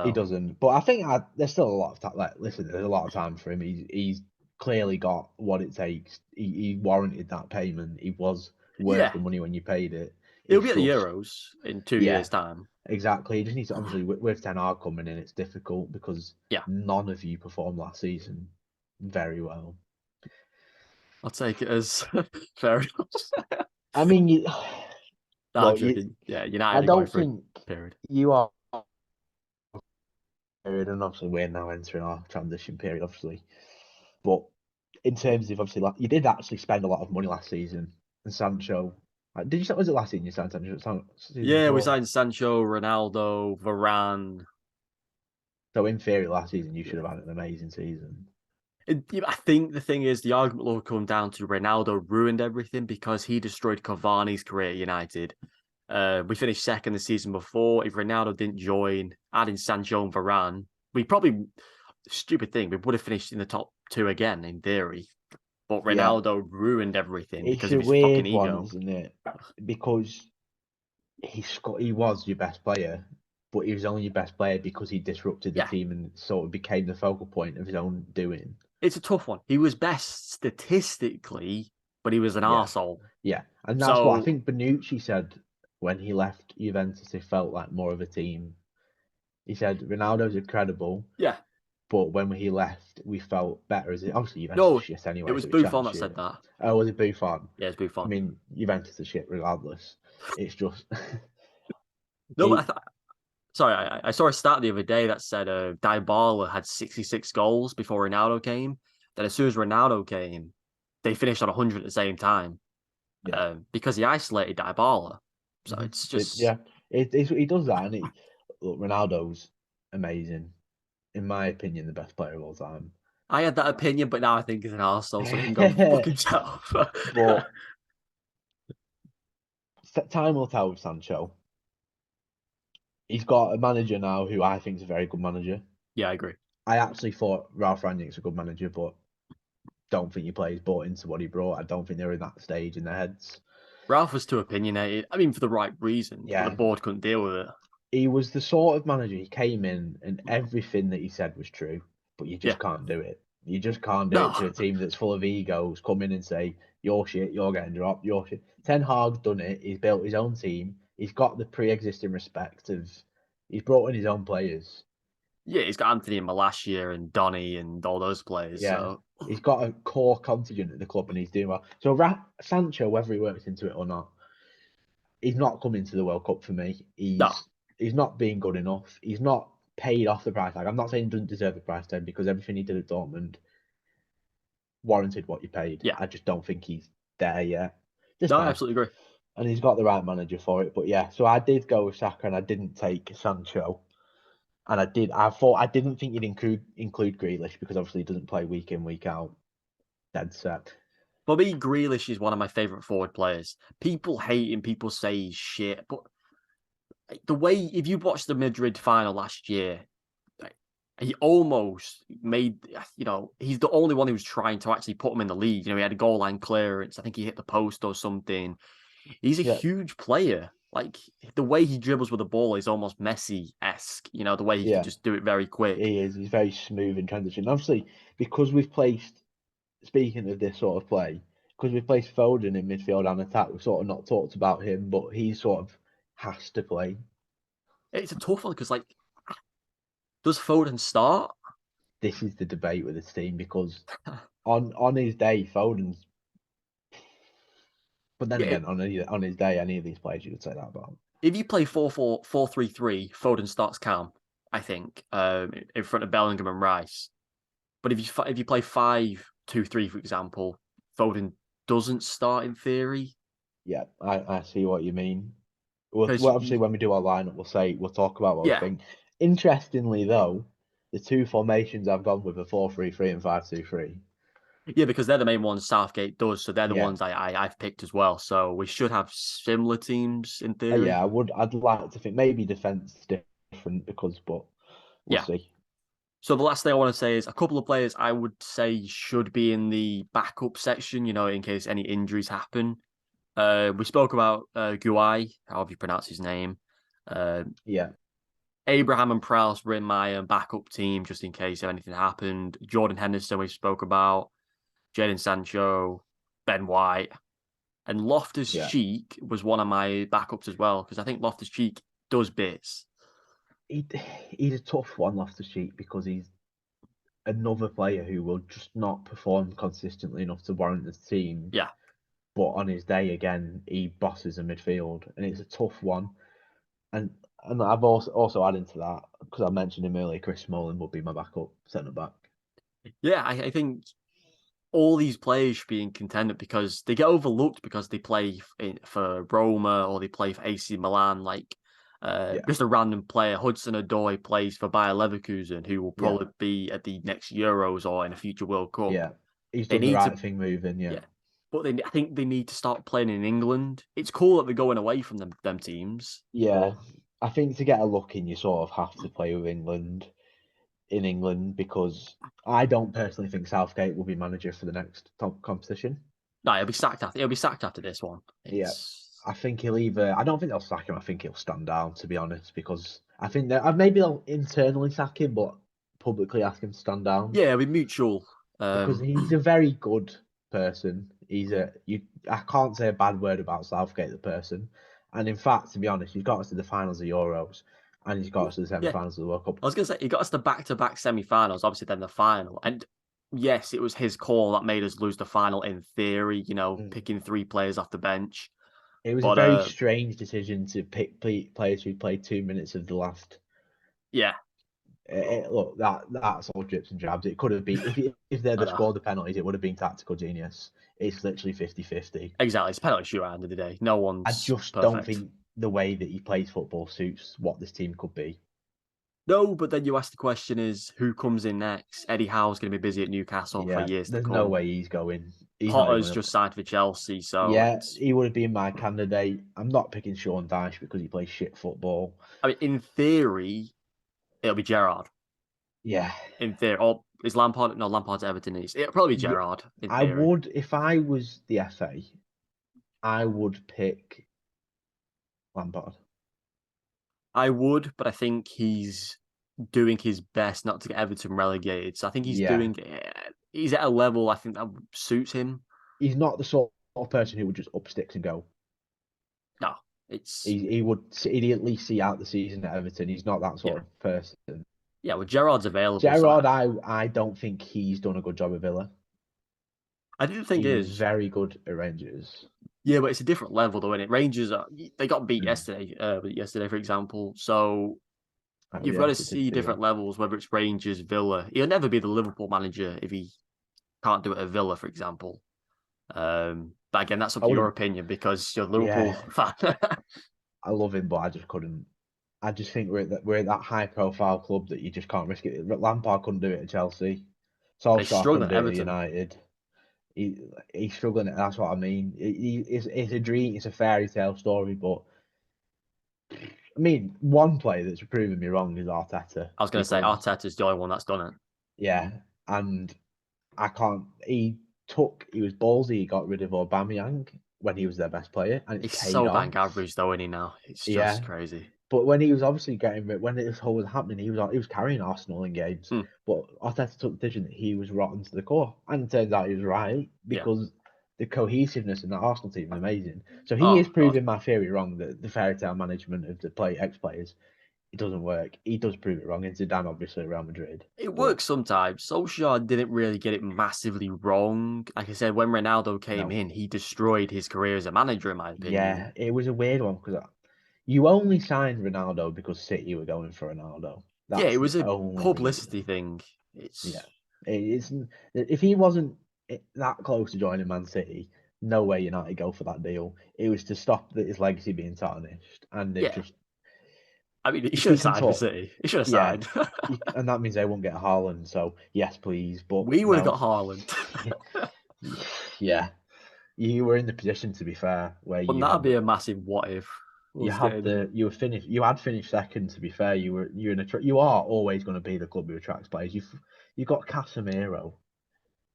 He So doesn't. But I think there's still a lot of time. Like, listen, there's a lot of time for him. He's clearly got what it takes. He warranted that payment. He was worth yeah, the money when you paid it. he'll It's be at the just, Euros in 2 years' yeah, time. exactly. He just needs to, obviously, with Ten Hag coming in, it's difficult because Yeah, none of you performed last season very well. I'll take it as fair enough. I mean, No, I'm well, you, joking. Yeah, I United are going don't for a think period. you are. And obviously, we're now entering our transition period, obviously. But in terms of obviously, like, you did actually spend a lot of money last season. And Sancho, did you? Was it last season you signed Sancho? Season Yeah, we before. signed Sancho, Ronaldo, Varane. So in theory, last season you should have had an amazing season. I think the thing is, the argument will come down to Ronaldo ruined everything because he destroyed Cavani's career at United. We finished second the season before. If Ronaldo didn't join, adding Sancho and Varane, we probably, stupid thing, we would have finished in the top two again, in theory. But Yeah, Ronaldo ruined everything it's because of a his fucking weird one, ego. isn't it? Because he was your best player, but he was only your best player because he disrupted the Yeah, team and sort of became the focal point of his own doing. it's a tough one. He was best statistically, but he was an Yeah, arsehole. yeah, and that's what I So, think Benucci said when he left Juventus. He felt like more of a team. He said Ronaldo's incredible, yeah. but when he left, we felt better. As obviously Juventus are No, shit it anyway, was so it's chatting Buffon that said shit. that. Oh, was it Buffon? Yeah, it's I Buffon. mean, Juventus are shit regardless. It's just No, but it. sorry, I saw a stat the other day that said Dybala had 66 goals before Ronaldo came. Then as soon as Ronaldo came, they finished on 100 at the same time Yeah, because he isolated Dybala. So hmm it's just, yeah. He does that, and look, Ronaldo's amazing. In my opinion, the best player of all time. I had that opinion, but now I think he's an arsehole, so he can go fuck himself. But time will tell with Sancho. He's got a manager now who I think is a very good manager. Yeah, I agree. I actually thought Ralph Rangnick's a good manager, but don't think he plays bought into what he brought. I don't think they're in that stage in their heads. Ralph was too opinionated. I mean, for the right reasons, but the Yeah, board couldn't deal with it. he was the sort of manager. He came in and everything that he said was true, but you Yeah. just can't do it. You just can't do it No. to a team that's full of egos. Come in and say you're shit, you're getting dropped, you're shit. Ten Hag's done it. He's built his own team. He's got the pre-existing respect of. He's brought in his own players. Yeah, he's got Anthony and Malacia and Donny and all those players. Yeah, So he's got a core contingent at the club, and he's doing well. So Sancho, whether he works into it or not, he's not coming to the World Cup for me. no. He's not being good enough. He's not paid off the price tag. I'm not saying he doesn't deserve the price tag because everything he did at Dortmund warranted what you paid. Yeah. I just don't think he's there yet. This No, I time. absolutely agree. And he's got the right manager for it. But yeah, so I did go with Saka and I didn't take Sancho. And I thought I didn't think you'd include Grealish because obviously he doesn't play week in, week out. Dead set. For me, Grealish is one of my favorite forward players. People hate him, people say he's shit, but the way if you watched the Madrid final last year, he almost made he's the only one who was trying to actually put him in the league. He had a goal line clearance. I think he hit the post or something. He's a Yeah, huge player. Like the way he dribbles with the ball is almost Messi-esque. The way he can yeah, just do it very quick. he is. He's very smooth in transition. Obviously, because we've placed speaking of this sort of play, because we've placed Foden in midfield and attack, we've sort of not talked about him, but he sort of has to play. It's a tough one because does Foden start? This is the debate with this team because on his day, Foden's. But then Yeah, again, on his day, any of these players you could say that about. if you play 4-4-4-3-3, Foden starts calm, I think, in front of Bellingham and Rice. But if you play 5-2-3, for example, Foden doesn't start in theory Yeah, I see what you mean. Well, because obviously when we do our lineup, we'll talk about what we yeah, think. Interestingly, though, the two formations I've gone with are 4-3-3 and 5-2-3. yeah, because they're the main ones Southgate does, so they're the Yeah, ones I've picked as well. So we should have similar teams in yeah, theory. I'd like to think maybe defense is different because, but we'll Yeah. see. So the last thing I want to say is a couple of players I would say should be in the backup section, in case any injuries happen. We spoke about Guai, however you pronounce his name. Uh, Yeah, Abraham and Prowse were in my backup team just in case if anything happened. Jordan Henderson, we spoke about. Jadon Sancho, Ben White. And Loftus Yeah, Cheek was one of my backups as well, because I think Loftus Cheek does bits. he, he's a tough one off the sheet because he's another player who will just not perform consistently enough to warrant the team. Yeah. But on his day again, he bosses a midfield, and it's a tough one. And I've also added to that because I mentioned him earlier. Chris Smalling would be my backup centre back. Yeah, I think all these players should be in contender because they get overlooked because they play for Roma or they play for AC Milan. Like Yeah, just a random player, Hudson Odoi plays for Bayer Leverkusen, who will yeah, probably be at the next Euros or in a future World Cup. yeah. He's They done the need to, right thing moving. Yeah, yeah, but I think they need to start playing in England. It's cool that they're going away from them teams, yeah. but I think to get a look in, you sort of have to play with England in England because I don't personally think Southgate will be manager for the next top competition. no, he'll be sacked after this one. Yeah, It's I think he'll either. I don't think they'll sack him. I think he'll stand down, to be honest, because I think that maybe they'll internally sack him, but publicly ask him to stand down yeah, it'll be mutual. because he's a very good person. He's a you. I can't say a bad word about Southgate, the person. And in fact, to be honest, he's got us to the finals of Euros, and he's got us to the Yeah, semi-finals of the World Cup. I was going to say, he got us the back-to-back semi-finals, obviously then the final. And yes, it was his call that made us lose the final in theory, Mm. picking three players off the bench. It was a But very strange decision to pick players who played 2 minutes of the last. yeah, Look, that's all drips and drabs. It could have been if they'd I have know. scored the penalties, it would have been tactical genius. It's literally 50-50. Exactly. It's a penalty shootout at the end of the day. No I one's just don't perfect. think the way that he plays football suits what this team could be. No, but then you ask the question is who comes in next? Eddie Howe's going to be busy at Newcastle for Yeah, years to there's no come. way he's going. He's not even Potter's gonna. just signed for Chelsea, so Yeah, it's. he would have been my candidate. I'm not picking Sean Dyche because he plays shit football. I mean, in theory, it'll be Gerrard. Yeah, In theory, or is Lampard? No, Lampard's Everton. It'll probably be yeah. Gerrard in I theory. would if I was the FA. I would pick Lampard. I would, but I think he's doing his best not to get Everton relegated. So I think Yeah, he's at a level I think that suits him. he's not the sort of person who would just up sticks and go. No, it's He'd at least see out the season at Everton. He's not that yeah, sort of person. yeah. Well, Gerard's available, so Gerard, I don't think he's done a good job at Villa. I do think He was is very good at Rangers. yeah, but it's a different level though. And Rangers they got beat Mm. yesterday for example. So Oh you've got to yes, it did see see different that. levels, whether it's Rangers, Villa. He'll never be the Liverpool manager if he can't do it at Villa, for example. But again, that's up I to would your have. opinion because you're a Liverpool Yeah, fan. I love him, but I just couldn't. I just think we're at that high profile club that you just can't risk it. Lampard couldn't do it at Chelsea. He's Solskjaer couldn't struggling do at it at Everton. United. He's struggling. That's what I mean. It's a dream. It's a fairy tale story, but I mean, one player that's proven me wrong is Arteta I was going to say because Arteta's the only one that's done it. yeah, and I can't. He was ballsy. He got rid of Aubameyang when he was their best player, and it's He's paid so bang off. average though, isn't he now? It's just Yeah, crazy. but when he was obviously when this whole was happening, he was carrying Arsenal in games. Hmm, But Arteta took the decision that he was rotten to the core, and it turns out he was right yeah. because the cohesiveness in that Arsenal team is amazing. So he is Oh God. proving my theory wrong that the fairy tale management of the ex players it doesn't work. He does prove it wrong. And Zidane obviously at Real Madrid, It but works sometimes. Solskjaer didn't really get it massively wrong. Like I said, when Ronaldo came no, in, he destroyed his career as a manager, in my opinion. yeah, it was a weird one because you only signed Ronaldo because City were going for Ronaldo. Yeah, it That's the was a only reason. publicity thing. Yeah, It's it's if he wasn't that close to joining Man City, no way United go for that deal. It was to stop his legacy being tarnished, and they've yeah. just I mean, he if should he have can signed for talk, City. He should have yeah, signed. and that means they won't get Haaland. So yes, please, but We would have got no, Haaland. yeah, you were in the position to be fair where Wouldn't that be a massive what if? Was getting you had finished second. To be fair, you are always going to be the club who attracts players. You got Casemiro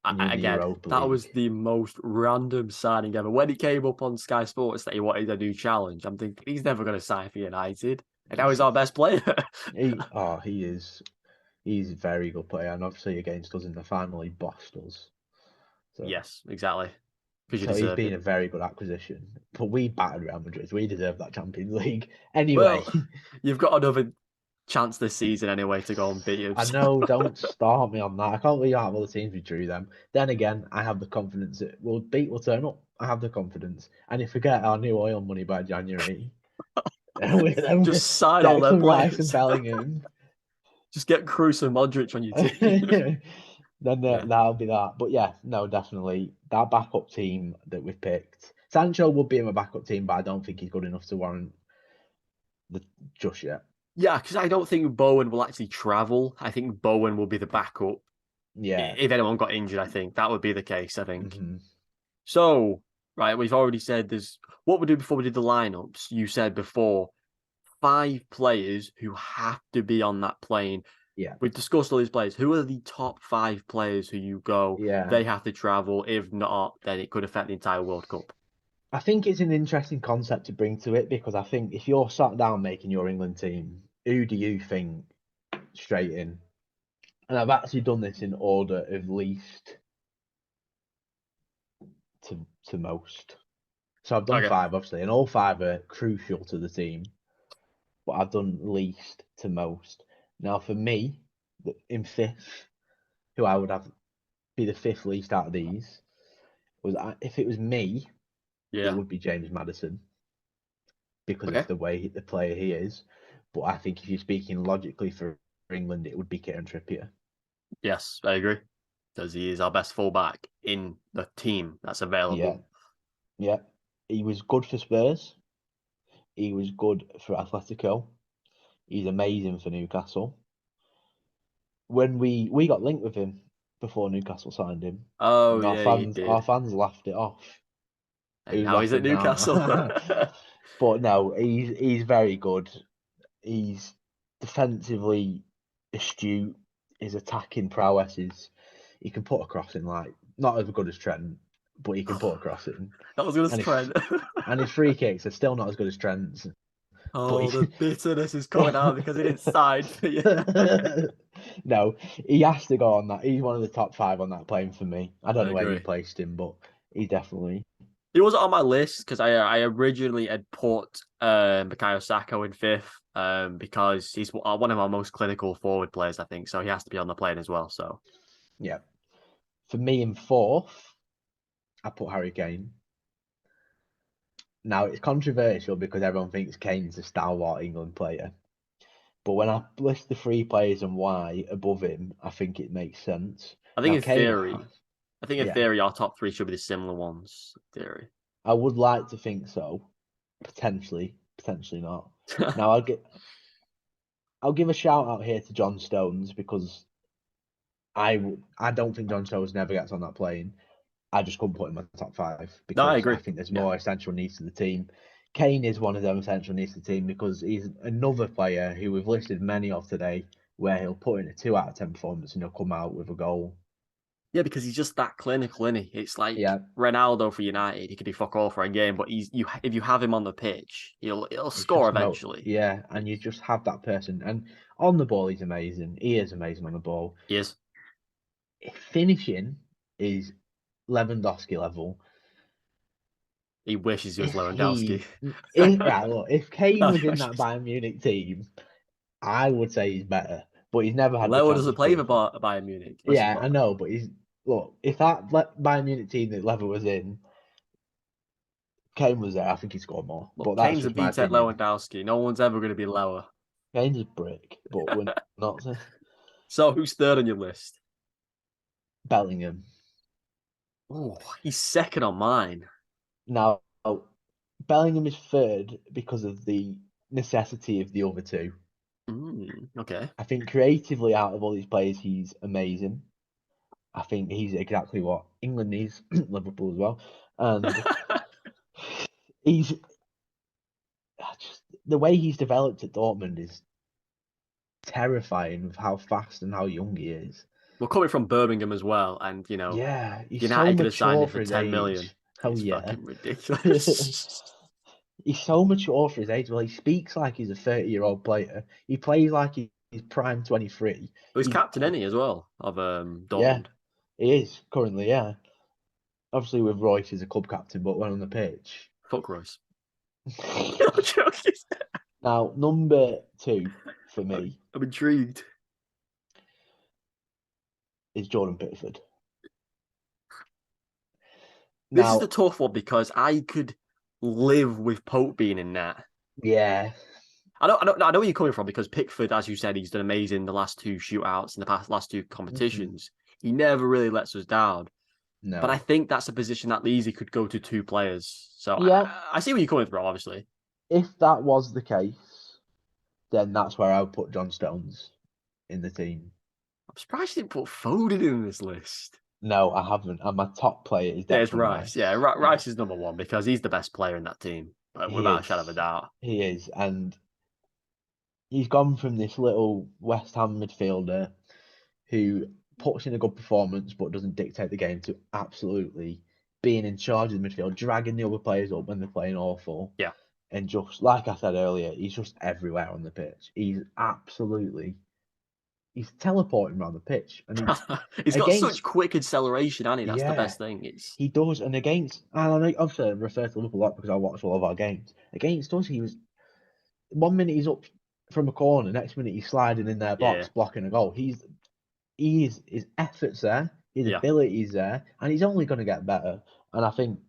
and you're in the again. Europa That was League. the most random signing ever. When he came up on Sky Sports that he wanted a new challenge, I'm thinking he's never going to sign for United. And now he's our best player. He is. He's a very good player, and obviously against us in the final, he bossed us. So, Yes, exactly. Because you so he's deserved been it. a very good acquisition. But we battered Real Madrid. We deserve that Champions League anyway. Well, you've got another chance this season anyway to go and beat him. I know. Don't start me on that. I can't believe out of all the teams we drew them. Then again, I have the confidence that we'll turn up. I have the confidence. And if we get our new oil money by January, then we Just sign all their Declan Rice and players. Bellingham. Just get Cruz and Modric on your team. Then Yeah. that'll be that. But yeah, no, definitely that backup team that we've picked. Sancho would be in my backup team, but I don't think he's good enough to warrant the just yet. Yeah, because I don't think Bowen will actually travel. I think Bowen will be the backup. Yeah. If anyone got injured, I think that would be the case, I think. Mm-hmm. So, right, we've already said there's what we do before we did the lineups. You said before 5 players who have to be on that plane. Yeah. We've discussed all these players. Who are the top 5 players who you go, they have to travel? If not, then it could affect the entire World Cup. I think it's an interesting concept to bring to it because I think if you're sat down making your England team, who do you think straight in? And I've actually done this in order of least to most. So I've done Okay. 5, obviously, and all 5 are crucial to the team. But I've done least to most. Now, for me, in 5th, who I would have be the 5th least out of these, was if it was me, it Yeah. would be James Maddison because Okay. of the way the player he is. But I think if you're speaking logically for England, it would be Kieran Trippier. Yes, I agree. Because he is our best fullback in the team that's Yeah, available. yeah. He was good for Spurs. He was good for Atletico. He's amazing for Newcastle. When we got linked with him before Newcastle signed him, Oh and yeah, you our did. fans laughed it off. And Who's now he's at laughing Newcastle. now? But no, he's very good. He's defensively astute. His attacking prowess is he can put a cross in like not as good as Trent, but he can put a cross in. That was good as And his Trent. and his free kicks are still not as good as Trent's. But Oh, he the bitterness is coming out because he didn't sign for you. no, he has to go on that. He's one of the top 5 on that plane for me. I don't I know where you agree. placed him, but he definitely. He wasn't on my list because I originally had put Bukayo Saka in 5th because he's one of our most clinical forward players, I think. So he has to be on the plane as well. So Yeah. For me in 4th, I put Harry Kane. Now it's controversial because everyone thinks Kane's a stalwart England player. But when I list the 3 players and why above him, I think it makes sense. I think Now in Kane, theory, yeah, our top 3 should be the similar ones. In theory. I would like to think so. Potentially not. Now I'll give a shout out here to John Stones because I don't think John Stones never gets on that plane. I just couldn't put him in my top 5 No, I because I agree. think there's Yeah. more essential needs to the team. Kane is one of them essential needs to the team because he's another player who we've listed many of today where he'll put in a 2 out of 10 performance and he'll come out with a goal. Yeah, because he's just that clinical, isn't he? It's like Yeah, Ronaldo for United. He could do fuck all for a game, but if you have him on the pitch, he'll it's score just eventually. and you just have that person. And on the ball, he's amazing. He is amazing on the ball. He is. Finishing is Lewandowski level. He wishes he was If Lewandowski. he, if right, look, if Kane was in that Well, Bayern Munich team, I would say he's better. But he's never had the Lewa chance doesn't to play prove for it. Bayern Munich. Listen, Yeah, I know, but he's look. If that Bayern Munich team that Lever was in, Kane was there, I think he scored more. look, But that's Kane's a just my BTEC opinion. Lewandowski. No one's ever going to be lower. Kane's a brick, but we're not. So who's third on your list? Bellingham. Oh, he's second on mine. Now, Bellingham is third because of the necessity of the other 2. Okay. I think creatively, out of all these players, he's amazing. I think he's exactly what England needs, Liverpool as well, and he's just the way he's developed at Dortmund is terrifying with how fast and how young he is. We're coming from Birmingham as well, and Yeah, he's so United could have signed mature him for for his 10 million. age. Oh It's yeah. fucking ridiculous. He's so mature for his age. Well, he speaks like he's a 30-year-old player. He plays like he's prime 23. He was He's captain, any as well, of yeah, Dortmund. he is currently, yeah. Obviously with Royce as a club captain, but when on the pitch. Fuck Royce. I'm joking. Now, number 2 for I'm, me I'm intrigued. is Jordan Pickford. This is the Now, tough one because I could live with Pope being in that. yeah, I know where you're coming from because Pickford, as you said, he's done amazing the last two shootouts in the last two mhm, competitions. He never really lets us down. But I no. think that's a position that easily could go to two players. So Yeah, I see where you're coming from, obviously. if that was the case, then that's where I would put John Stones in the team. I'm surprised you didn't put Foden in this list. No, I haven't. And my top player is Yeah, it's Declan Rice. Yeah, Rice. Yeah, Rice is number one because he's the best player in that team, he without a shadow of is. a doubt. He is. And he's gone from this little West Ham midfielder who puts in a good performance but doesn't dictate the game to absolutely being in charge of the midfield, dragging the other players up when they're playing awful. Yeah. And just like I said earlier, he's just everywhere on the pitch. He's teleporting around the pitch. And he He's got such against quick acceleration, and that's the yeah, best thing. It's he does. And against and I obviously refer to Liverpool a lot because I watch all of our games. Against us, he was 1 minute he's up from a corner, next minute he's sliding in their box, yeah, blocking a goal. His effort's there, his yeah. ability's there, and he's only going to get better. And I think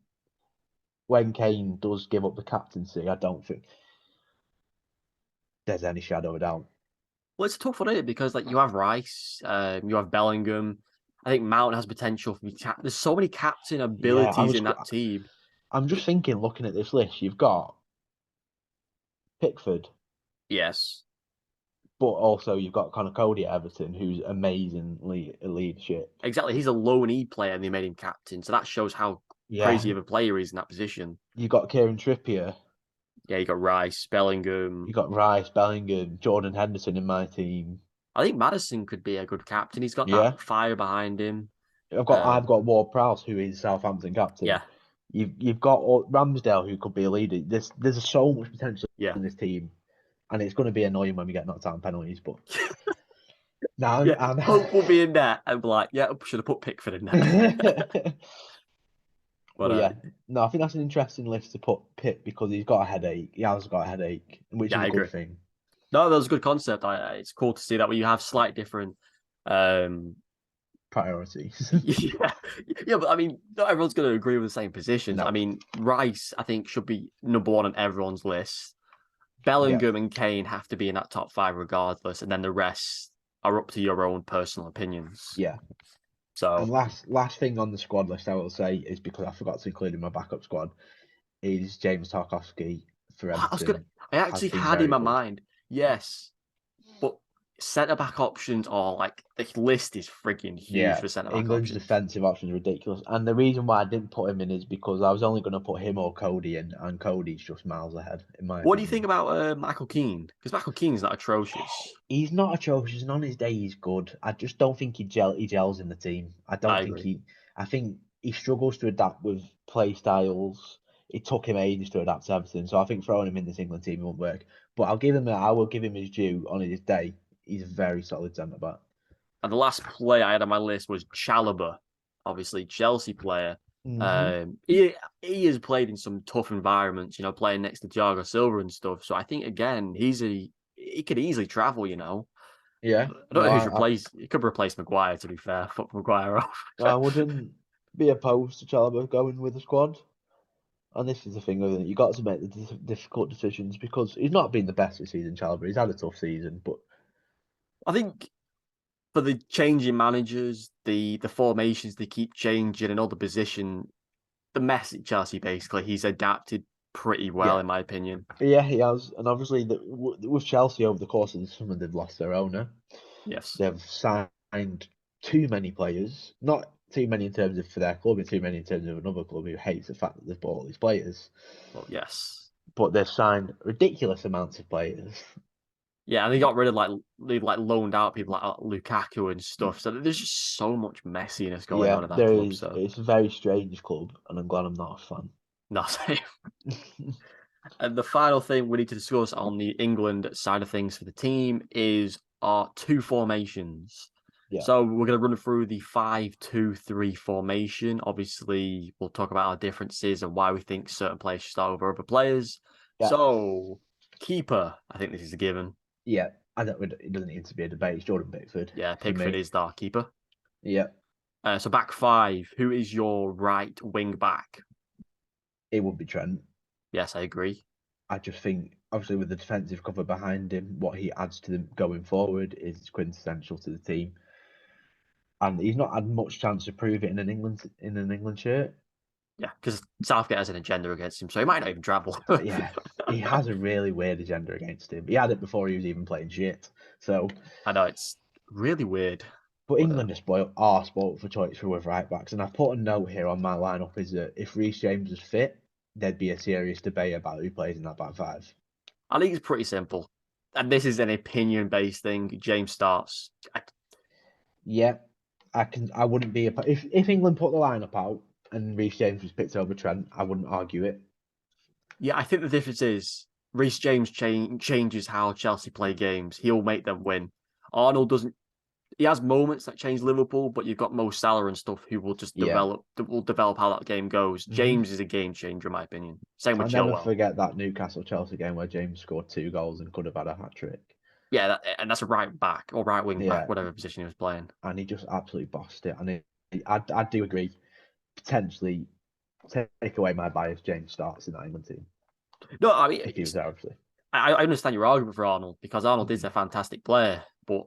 when Kane does give up the captaincy, I don't think there's any shadow of doubt. Well, it's a tough one, isn't it? Because like you have Rice, you have Bellingham. I think Mount has potential for There's so many captain Yeah, abilities in that team. I'm just thinking, looking at this list, you've got Pickford, Yes, but also you've got Connor Cody at Everton, who's amazingly leadership. exactly. He's a lone E player, and they made him captain, so that shows how crazy Yeah, of a player he is in that position. you got Kieran Trippier, Yeah, you got Rice, you Bellingham. got Rice, Bellingham, Jordan Henderson in my team. I think Madison could be a good captain. He's got that Yeah, fire behind him. I've got Ward Prowse, who is Southampton captain. Yeah, You've got Ramsdale, who could be a leader. There's so much potential yeah, in this team, and it's going to be annoying when we get knocked out on penalties. But now yeah. I'm Pope will be in there and be like, yeah, should have put Pickford in there. But But yeah, no, I think that's an interesting list to put Pitt because he's got a headache. He has got a headache, which yeah, is I a good agree. thing. No, that was a good concept. It's cool to see that where you have slight different. Um, Priorities. yeah, yeah, but I mean, not everyone's going to agree with the same positions. I No. mean, Rice, I think, should be number one on everyone's list. Yeah. Bellingham and Kane have to be in that top five regardless, and then the rest are up to your own personal opinions. Yeah. And So last thing on the squad list I will say is because I forgot to include in my backup squad is James Tarkowski for I was gonna. Everton I has actually been had in very my good. mind, yes, but centre back options are like the list is freaking huge Yeah, for centre back England's options. defensive options are ridiculous. And the reason why I didn't put him in is because I was only going to put him or Cody in, and Cody's just miles ahead, in my What do you think opinion. about Michael Keane? Because Michael Keane's not atrocious. He's not atrocious, and on his day he's good. I just don't think he gels in the team. I agree. I think he struggles to adapt with play styles. It took him ages to adapt to everything, so I think throwing him in this England team won't work. But I will give him his due on his day. He's a very solid centre back. And the last player I had on my list was Chalobah, obviously Chelsea player. Hmm. He has played in some tough environments, playing next to Thiago Silva and stuff. So I think again, he could easily travel. Yeah, I don't no, know who's replaced. He could replace Maguire. To be fair, fuck Maguire off. I wouldn't be opposed to Chalobah going with the squad. And this is the thing, isn't it? You got to make the difficult decisions because he's not been the best this season, Chalobah. He's had a tough season, but I think for the changing managers, the formations they keep changing, and all the position, the mess at Chelsea basically, he's adapted pretty well yeah, in my opinion. yeah, he has. And obviously, with Chelsea over the course of the summer, they've lost their owner. Yes. They've signed too many players, not too many in terms of for their club, and too many in terms of another club who hates the fact that they've bought all these players. Well, yes. But they've signed ridiculous amounts of players. Yeah, and they got rid of they loaned out people like Lukaku and stuff. So there's just so much messiness going Yeah, on in that there club. is. So It's a very strange club, and I'm glad I'm not a fan. nothing. And the final thing we need to discuss on the England side of things for the team is our two formations. Yeah, So we're going to run through the 5-2-3 formation. Obviously, we'll talk about our differences and why we think certain players should start over other players. yeah, So, keeper, I think this is a given. yeah. I don't. It doesn't need to be a debate. It's Jordan Pickford Yeah, for Pickford me. is our keeper. Yeah, So back five, who is your right wing back? it would be Trent. Yes, I agree. I just think, obviously, with the defensive cover behind him, what he adds to them going forward is quintessential to the team. And he's not had much chance to prove it in an England shirt. Yeah, because Southgate has an agenda against him, so he might not even travel. Yeah, he has a really weird agenda against him. He had it before he was even playing shit. So, I know it's really weird. but But England are spoiled for choice for with right backs. And I've put a note here on my lineup is that if Reece James was fit, there'd be a serious debate about who plays in that back five. I think it's pretty simple. And this is an opinion based thing. James starts. Yeah, I wouldn't be if England put the lineup out and Reece James was picked over Trent, I wouldn't argue it. Yeah, I think the difference is Reece James changes how Chelsea play games. He'll make them win. Arnold doesn't. He has moments that change Liverpool, but you've got Mo Salah and stuff who will just Yeah. develop how that game goes. James is a game changer, in my opinion. Same with I'll never Chilwell. forget that Newcastle Chelsea game where James scored 2 goals and could have had a hat trick. Yeah, and that's a right back or right wing back, Yeah, whatever position he was playing. and he just absolutely bossed it. And I do agree. Potentially take away my bias. James starts in that England team No, I mean, if he was there, obviously. I understand your argument for Arnold because Arnold is a fantastic player, but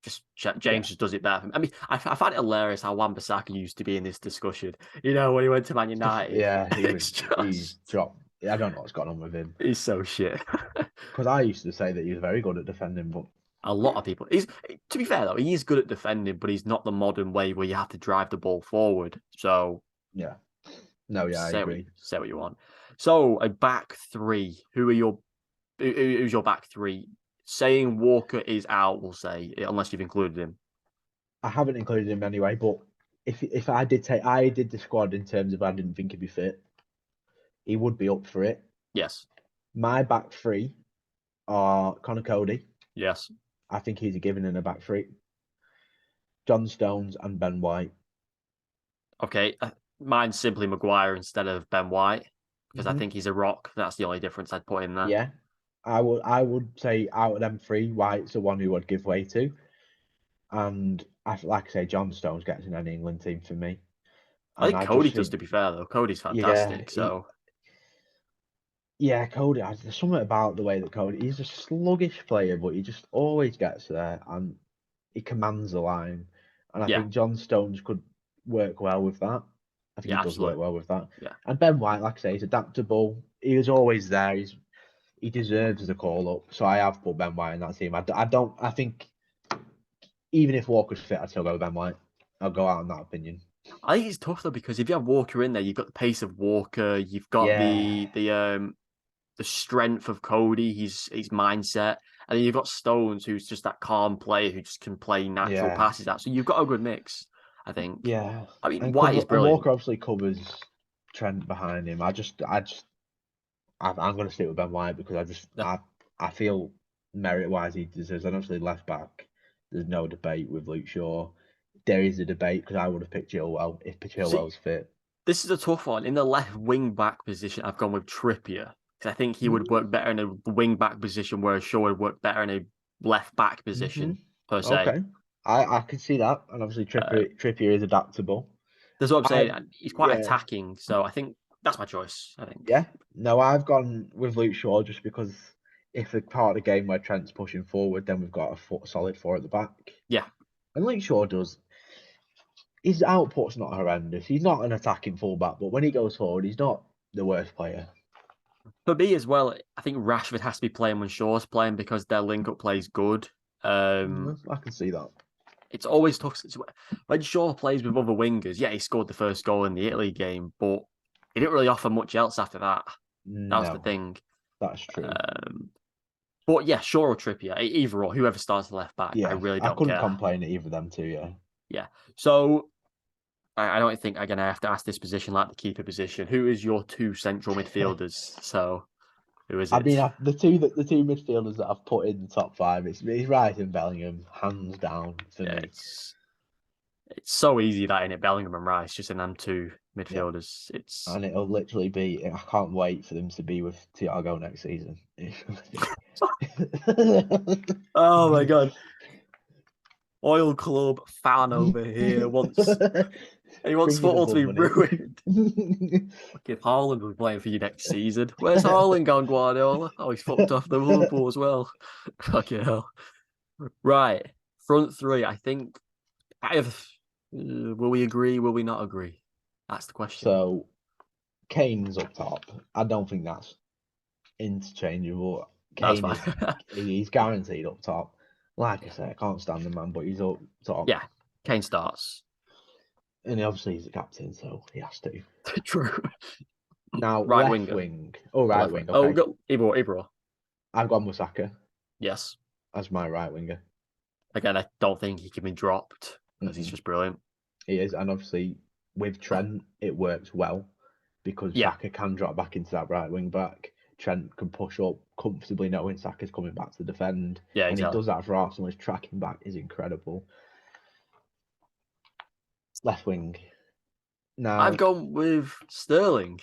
just James just does it better. I mean, I find it hilarious how Wan-Bissaka used to be in this discussion. You know, when he went to Man United, Yeah, he's just dropped. I don't know what's gone on with him he's so shit. because I used to say that he was very good at defending, but A lot of people. He's to be fair though, he is good at defending, but he's not the modern way where you have to drive the ball forward. So yeah, no, yeah, I agree. say what you want. So a back three. Who's your back three? Saying Walker is out, we'll say, unless you've included him. I haven't included him anyway, but if I did the squad in terms of I didn't think he'd be fit, he would be up for it. Yes. My back three are Connor Cody. Yes. I think he's a given in a back three. John Stones and Ben White. Okay. Mine's simply Maguire instead of Ben White because I Mhm. think he's a rock. That's the only difference I'd put in there. Yeah, I would say out of them three, White's the one who would give way to, and like I say, John Stones gets in any England team for me, I and think I Cody just does, think to be fair, though. Cody's yeah, fantastic. So, yeah, Cody. There's something about the way that He's a sluggish player, but he just always gets there and he commands the line. And I yeah. think John Stones could work well with that. I think he Yeah, does work absolutely. well with that. Yeah. And Ben White, like I say, he's adaptable. He was always there. He deserves the call up. So I have put Ben White in that team. I don't. I think even if Walker's fit, I'd still go with Ben White. I'll go out on that opinion. I think it's tough though because if you have Walker in there, you've got the pace of Walker, you've got Yeah, the strength of Cody, his mindset, and then you've got Stones, who's just that calm player who just can play natural yeah, passes out. So you've got a good mix, I think. yeah. I mean, White is And brilliant. Walker obviously covers Trent behind him. I'm going to stick with Ben White because Yeah. I feel merit wise he deserves. And obviously left back, there's no debate with Luke Shaw. There is a debate because I would have picked Chilwell if Chilwell See, was fit. this is a tough one. In the left wing back position, I've gone with Trippier because I think he would work better in a wing back position, whereas Shaw would work better in a left back Mm-hmm. position per se. Okay, I can see that, and obviously Uh, Trippier is adaptable. that's what I'm I saying. And he's quite Yeah, attacking, so I think that's my choice. I think. yeah. No, I've gone with Luke Shaw just because if a part of the game where Trent's pushing forward, then we've got a solid four at the back. Yeah, And Luke Shaw does. His output's not horrendous. He's not an attacking fullback, but when he goes forward, he's not the worst player. for me as well, I think Rashford has to be playing when Shaw's playing because their link-up play is good. I can see that. It's always tough when Shaw plays with other wingers. Yeah, he scored the first goal in the Italy game, but he didn't really offer much else after that. That was the No, thing. that's true. But yeah, Shaw or Trippier, either or, whoever starts the left back, I Yeah, really I don't couldn't care. complain at either of them two. Yeah, Yeah. So I don't think I'm gonna have to ask this position like the keeper position. Who is your two central midfielders? So Who is I it? mean, the two midfielders that I've put in the top five, it's Rice and Bellingham, hands down for Yeah, me. it's so easy that in it, Bellingham and Rice, just in them two Yeah, midfielders. It's and it'll literally be. I can't wait for them to be with Thiago next season. oh my god. Oil Club fan over here wants he wants Bring in the football to blood be money. ruined. Fucking Haaland will be playing for you next season. Where's Haaland gone, Guardiola? Oh, he's fucked off the Liverpool as well. Fucking hell. Right. Front three, I think I have will we agree? Will we not agree? That's the question. So Kane's up top. I don't think that's interchangeable. That's Kane fine. is he's guaranteed up top. Like I say, I can't stand the man, but he's up top. yeah. Kane starts. And obviously he's the captain, so he has to. True. Now, Right left winger. wing. Oh, Or right left wing. wing. Oh, Okay. go Ibra. I've got Musaka Yes. as my right winger. Again, I don't think he can be dropped because he's Mm-mm. just brilliant. He is. And obviously, with Trent, it works well because Yeah. Saka can drop back into that right wing back. Trent can push up comfortably knowing Saka's coming back to defend. Yeah, And he exactly. does that for Arsenal. His tracking back is incredible. Left wing. I've Now, gone with Sterling.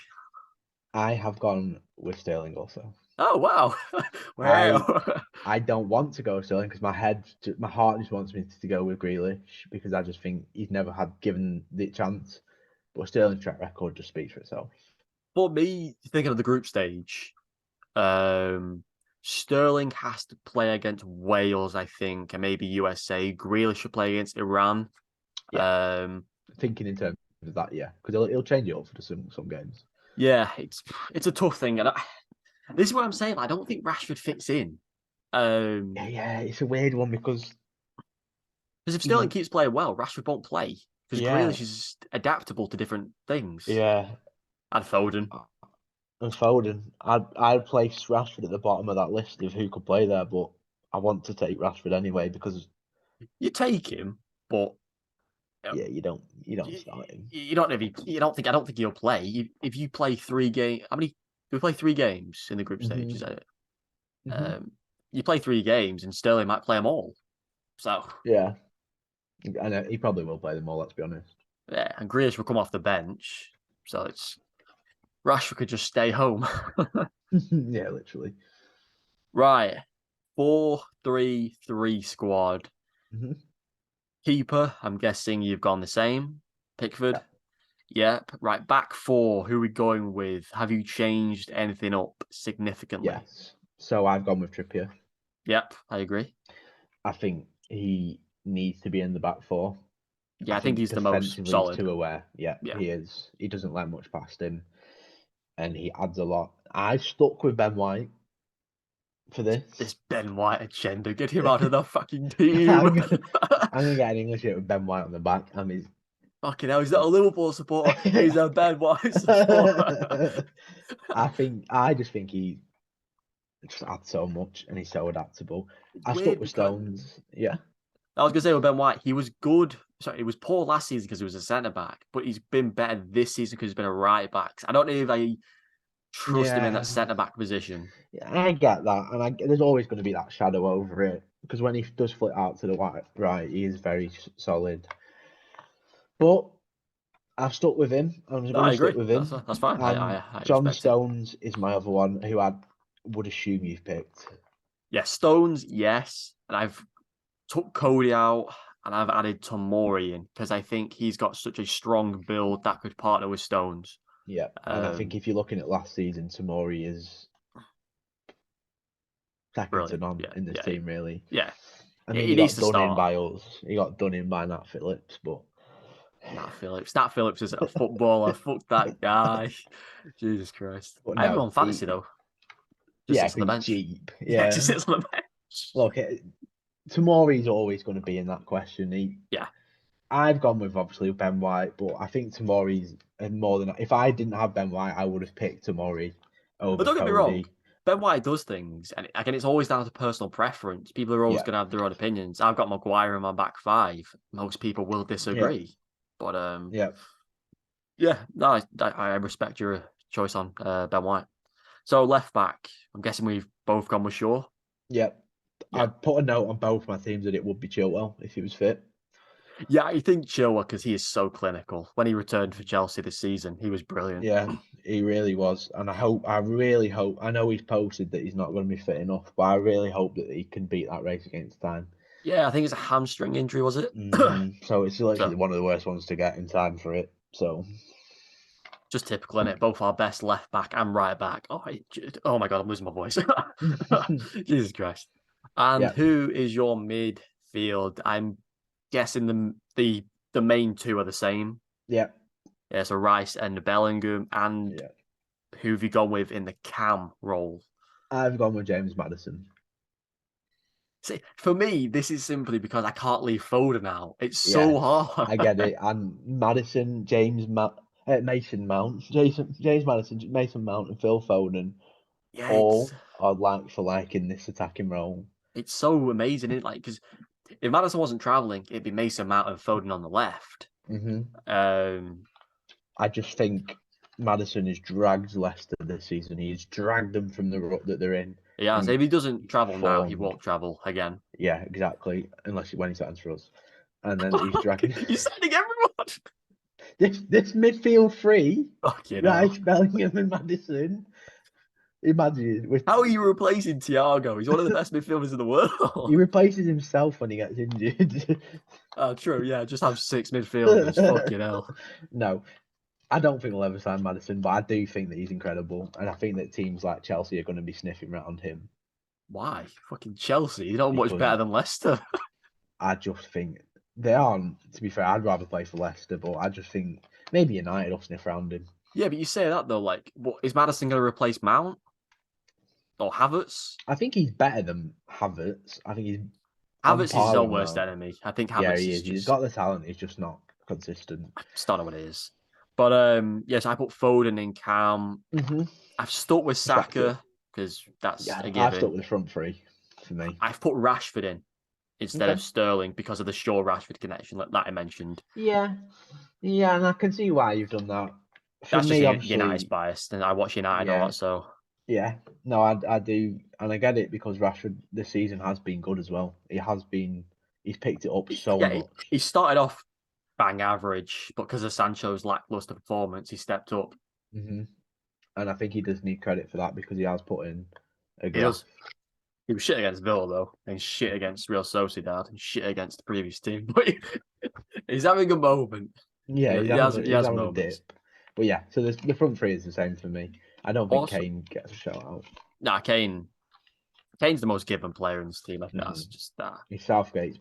I have gone with Sterling also. Oh wow. I wow. I don't want to go Sterling because my heart just wants me to go with Grealish because I just think he's never had given the chance. But Sterling's track record just speaks for itself. For me, thinking of the group stage, Sterling has to play against Wales, I think, and maybe USA. Grealish should play against Iran. Yeah, thinking in terms of that, yeah, because he'll change it up for some games. Yeah, it's a tough thing, and this is what I'm saying. I don't think Rashford fits in. Yeah, it's a weird one because Because if Sterling he, keeps playing well, Rashford won't play because yeah, Grealish is adaptable to different things. yeah, And Foden, and Foden. I'd place Rashford at the bottom of that list of who could play there, but I want to take Rashford anyway because you take him, but yeah, you don't start him. you don't if I don't think he'll play. If you play 3 games, how many? Do we play 3 games in the group stage? Is Hmm. that it? Hmm. You play 3 games, and Sterling might play them all. So Yeah, and he probably will play them all. Let's be honest. yeah, and Grealish will come off the bench. So it's Rashford could just stay home. Yeah, literally. right, 4-3-3 squad. Hmm. Keeper, I'm guessing you've gone the same. Pickford. Yeah. Yep. Right, back four. Who are we going with? Have you changed anything up significantly? Yes. So I've gone with Trippier. Yep, I agree. I think he needs to be in the back four. Yeah, I I think think he's the most defensively he's solid. too aware. Yeah, Yeah. he is. He doesn't let much past him, and he adds a lot. I stuck with Ben White for This this. Ben White agenda. Get him out of the fucking team. I'm gonna, I'm gonna get an English hit with Ben White on the back. I mean, Fucking hell, he's not a Liverpool supporter. He's a Ben White supporter. I just think he just adds so much, and he's so adaptable. It's I stuck weird with because Stones. Yeah, I was gonna say with Ben White, he was good. Sorry, he was poor last season because he was a centre back, but he's been better this season because he's been a right back. I don't know if I trust him in that yeah, centre back position. yeah. I get that, and there's always going to be that shadow over it because when he does flit out to the right, he is very solid. But I've stuck with him. I'm No, going I to stick agree. with That's him. that's fine. And I John respect it. Stones is my other one who I would assume you've picked. Yeah, Stones, yes, and I've took Cody out and I've added Tomori in because I think he's got such a strong build that could partner with Stones. Yeah. And I think if you're looking at last season, Tamori is second to Brilliant. none Yeah, in this yeah, team, really. yeah. I mean, He he needs got to done in start. by us. He got done in by Nat Phillips, but Nat Phillips. Nat Phillips is a footballer. Fuck that guy. Jesus Christ. but I have him no, on fantasy though. Just yeah, sits on the because he's bench. cheap. Yeah, just Yeah. sits on the bench. Look, Tamori's always going to be in that question. Yeah. I've gone with obviously Ben White, but I think Tamori's more than. If I didn't have Ben White, I would have picked Tamori But over don't get me wrong. Cody. Ben White does things, and again, it's always down to personal preference. People are always Yeah, going to have their own opinions. I've got Maguire in my back five. Most people will yeah, disagree, but yeah. yeah, no, I respect your choice on Ben White. So left back, I'm guessing we've both gone with Shaw. Yep. Yeah. I'd put a note on both my teams that it would be Chilwell if he was fit. Yeah, I think Chilwell, because he is so clinical. When he returned for Chelsea this season, he was brilliant. Yeah, he really was. And I really hope, I know he's posted that he's not going to be fit enough, but I really hope that he can beat that race against time. Yeah, I think it's a hamstring injury, was it? So it's literally So one of the worst ones to get in time for it. So just typical in it. Both our best left back and right back. Oh my god, I'm losing my voice. Jesus Christ. And yeah, who is your midfield? I'm guessing the main two are the same. yeah, Yeah, so Rice and Bellingham. And yeah. who have you gone with in the cam role? I've gone with James Madison. See, for me, this is simply because I can't leave Foden out. It's Yeah, so hard. I get it. And Madison, Mason Mount, James Madison, Mason Mount, and Phil Foden Yeah, all are like for like in this attacking role. it's so amazing, isn't it? Like, because if Madison wasn't traveling, it'd be Mason Mount and Foden on the left. hmm Um, I just think Madison has dragged Leicester this season. He's dragged them from the rut that they're in. yeah, so And if he doesn't travel now, he formed. won't travel again. Yeah, exactly. Unless when he signs for us. And then he's dragging You're signing everyone. this midfield three, Fuck you know. Rice, Bellingham, and Madison. Imagine with How are you replacing Thiago? He's one of the best midfielders in the he world. replaces himself when he gets injured. Oh, true. Yeah, just have 6 midfielders. Fuck you know. No, I don't think we'll ever sign Madison, but I do think that he's incredible, and I think that teams like Chelsea are going to be sniffing around him Why? Fucking Chelsea. You're not much because better than Leicester. I just think they aren't. To be fair, I'd rather play for Leicester, but I just think maybe United will sniff around him. Yeah, but you say that though. Like, what is Madison going to replace Mount or Havertz? I think he's better than Havertz. I think he's on Havertz is his par with own worst Mount. enemy. I think Yeah, Havertz he is is. He's just got the talent. He's just not consistent. I just don't know what it is. But yes, I put Foden in Cam. I've stuck with Respect it. Saka because that's Yeah, a I've stuck given. with the front three for me. I've put Rashford in instead of Okay. Sterling because of the Shaw Rashford connection that I mentioned. Yeah, yeah, and I can see why you've done that. For That's just me, United's obviously, bias, and I watch United a yeah, lot, so yeah. No, I do, and I get it because Rashford this season has been good as well. He has been. He's picked it up so yeah, much. he started off bang average, but because of Sancho's lackluster performance, he stepped up. And I think he does need credit for that because he has put in a He graft. does. He was shit against Villa though, and shit against Real Sociedad, and shit against the previous team. But he's having a moment. Yeah, He has having a moments. dip. But yeah, so the front three is the same for me. I don't think Also, Kane gets a shout out. nah, Kane's the most given player in this team. I think that's just that He's Southgate's.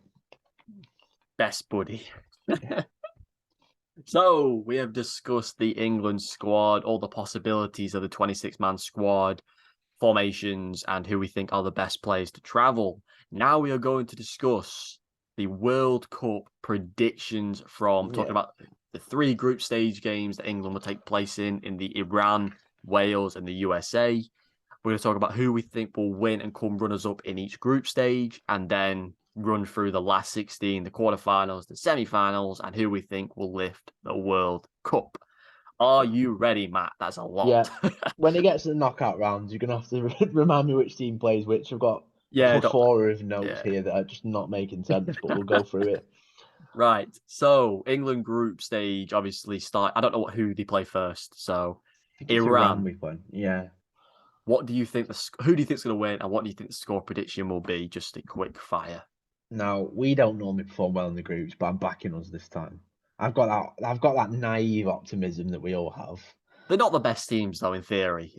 best buddy. So we have discussed the England squad, all the possibilities of the 26-man squad, formations, and who we think are the best players to travel. Now we are going to discuss the World Cup predictions from talking about the 3 group stage games that England will take place in the Iran, Wales, and the USA. We're going to talk about who we think will win and come runners up in each group stage, and then run through the last 16, the quarterfinals, the semi-finals, and who we think will lift the World Cup. Are you ready, Matt? That's a lot. Yeah. When it gets to the knockout rounds, you're gonna have to remind me which team plays which. I've got a plethora of notes here that are just not making sense, but we'll go through it. Right. So England group stage obviously start. I don't know who they play first. So Iran we play. Yeah. What do you think? Who do you think's going to win, and what do you think the score prediction will be? Just a quick fire. Now we don't normally perform well in the groups, but I'm backing us this time. I've got that naive optimism that we all have. They're not the best teams, though, in theory.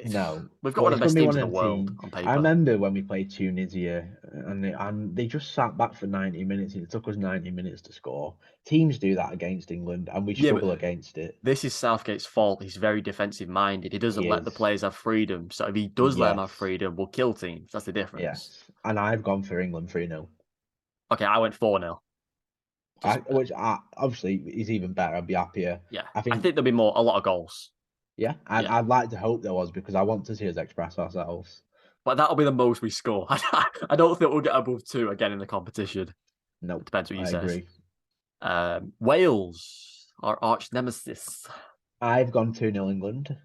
No, we've got one of the best teams in the world team. on paper. I remember when we played Tunisia, and they just sat back for 90 minutes, and it took us 90 minutes to score. Teams do that against England, and we struggle against it. This is Southgate's fault. He's very defensive minded. He doesn't let the players have freedom. So if he does let them have freedom, we'll kill teams. That's the difference. Yes, and I've gone for England 3-0. Okay, I went 4-0. Which obviously is even better. I'd be happier. Yeah, I think there'll be a lot of goals. Yeah, I'd like to hope there was because I want to see us express ourselves. But that'll be the most we score. I don't think we'll get above 2 again in the competition. No, nope, depends what you say. I agree. Wales, our arch nemesis. I've gone 2-0 England.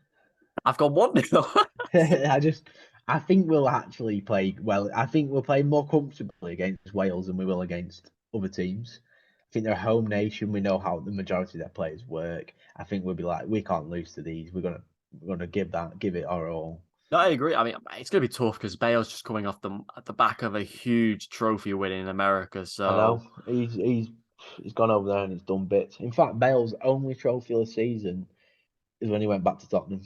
I've gone 1-0. I think we'll actually play well. I think we'll play more comfortably against Wales than we will against other teams. I think they're a home nation. We know how the majority of their players work. I think we'll be like, we can't lose to these. We're gonna give it our all. No, I agree. I mean, it's going to be tough because Bale's just coming off the back of a huge trophy win in America. I know So, he's gone over there and he's done bits. In fact, Bale's only trophy of the season is when he went back to Tottenham.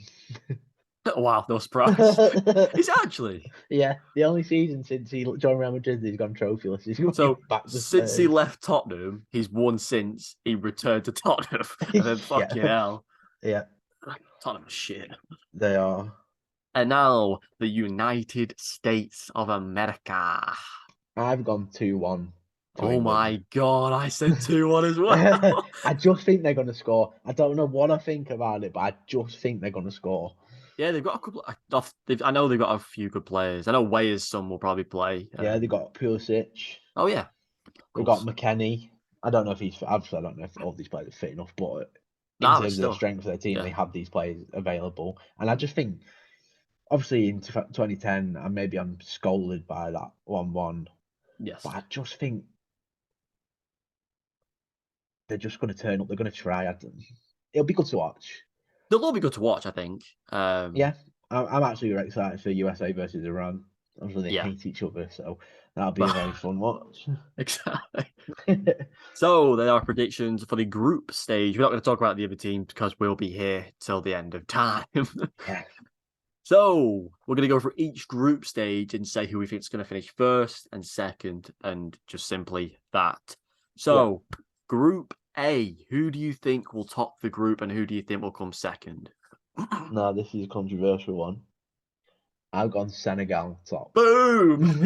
wow, no surprise. Is it actually? Yeah, the only season since he joined Real Madrid that he's gone trophyless. He's going So back to since he Spurs. left Tottenham, he's won since he returned to Tottenham, and then Yeah, fucking hell, yeah, Tottenham shit. they are. And now the United States of America. I've gone 2-1 to Oh England. my god, I said 2-1 as well. I just think they're going to score. I don't know what I think about it, but I just think they're going to score. Yeah, they've got a couple. I know they've got a few good players. I know Wayer's son will probably play. Yeah, they got Pulisic. Oh yeah, of They got course. McKennie. I don't know if he's. Obviously, I don't know if all these players are fit enough, but in Nah, but terms of the still, strength of their team, yeah, they have these players available. And I just think, obviously, in 2010, and maybe I'm scolded by that 1-1, yes. but I just think they're just going to turn up. They're going to try. It'll be good to watch. They'll all be good to watch, I think. Yeah, I'm actually very excited for USA versus Iran. Obviously, they Yeah, hate each other, so that'll be a very fun watch. exactly. So there are predictions for the group stage. We're not going to talk about the other teams because we'll be here till the end of time. Yeah, So we're going to go for each group stage and say who we think is going to finish first and second, and just simply that. So, Group A, who do you think will top the group, and who do you think will come second? now this is a controversial one. I've gone Senegal top. Boom!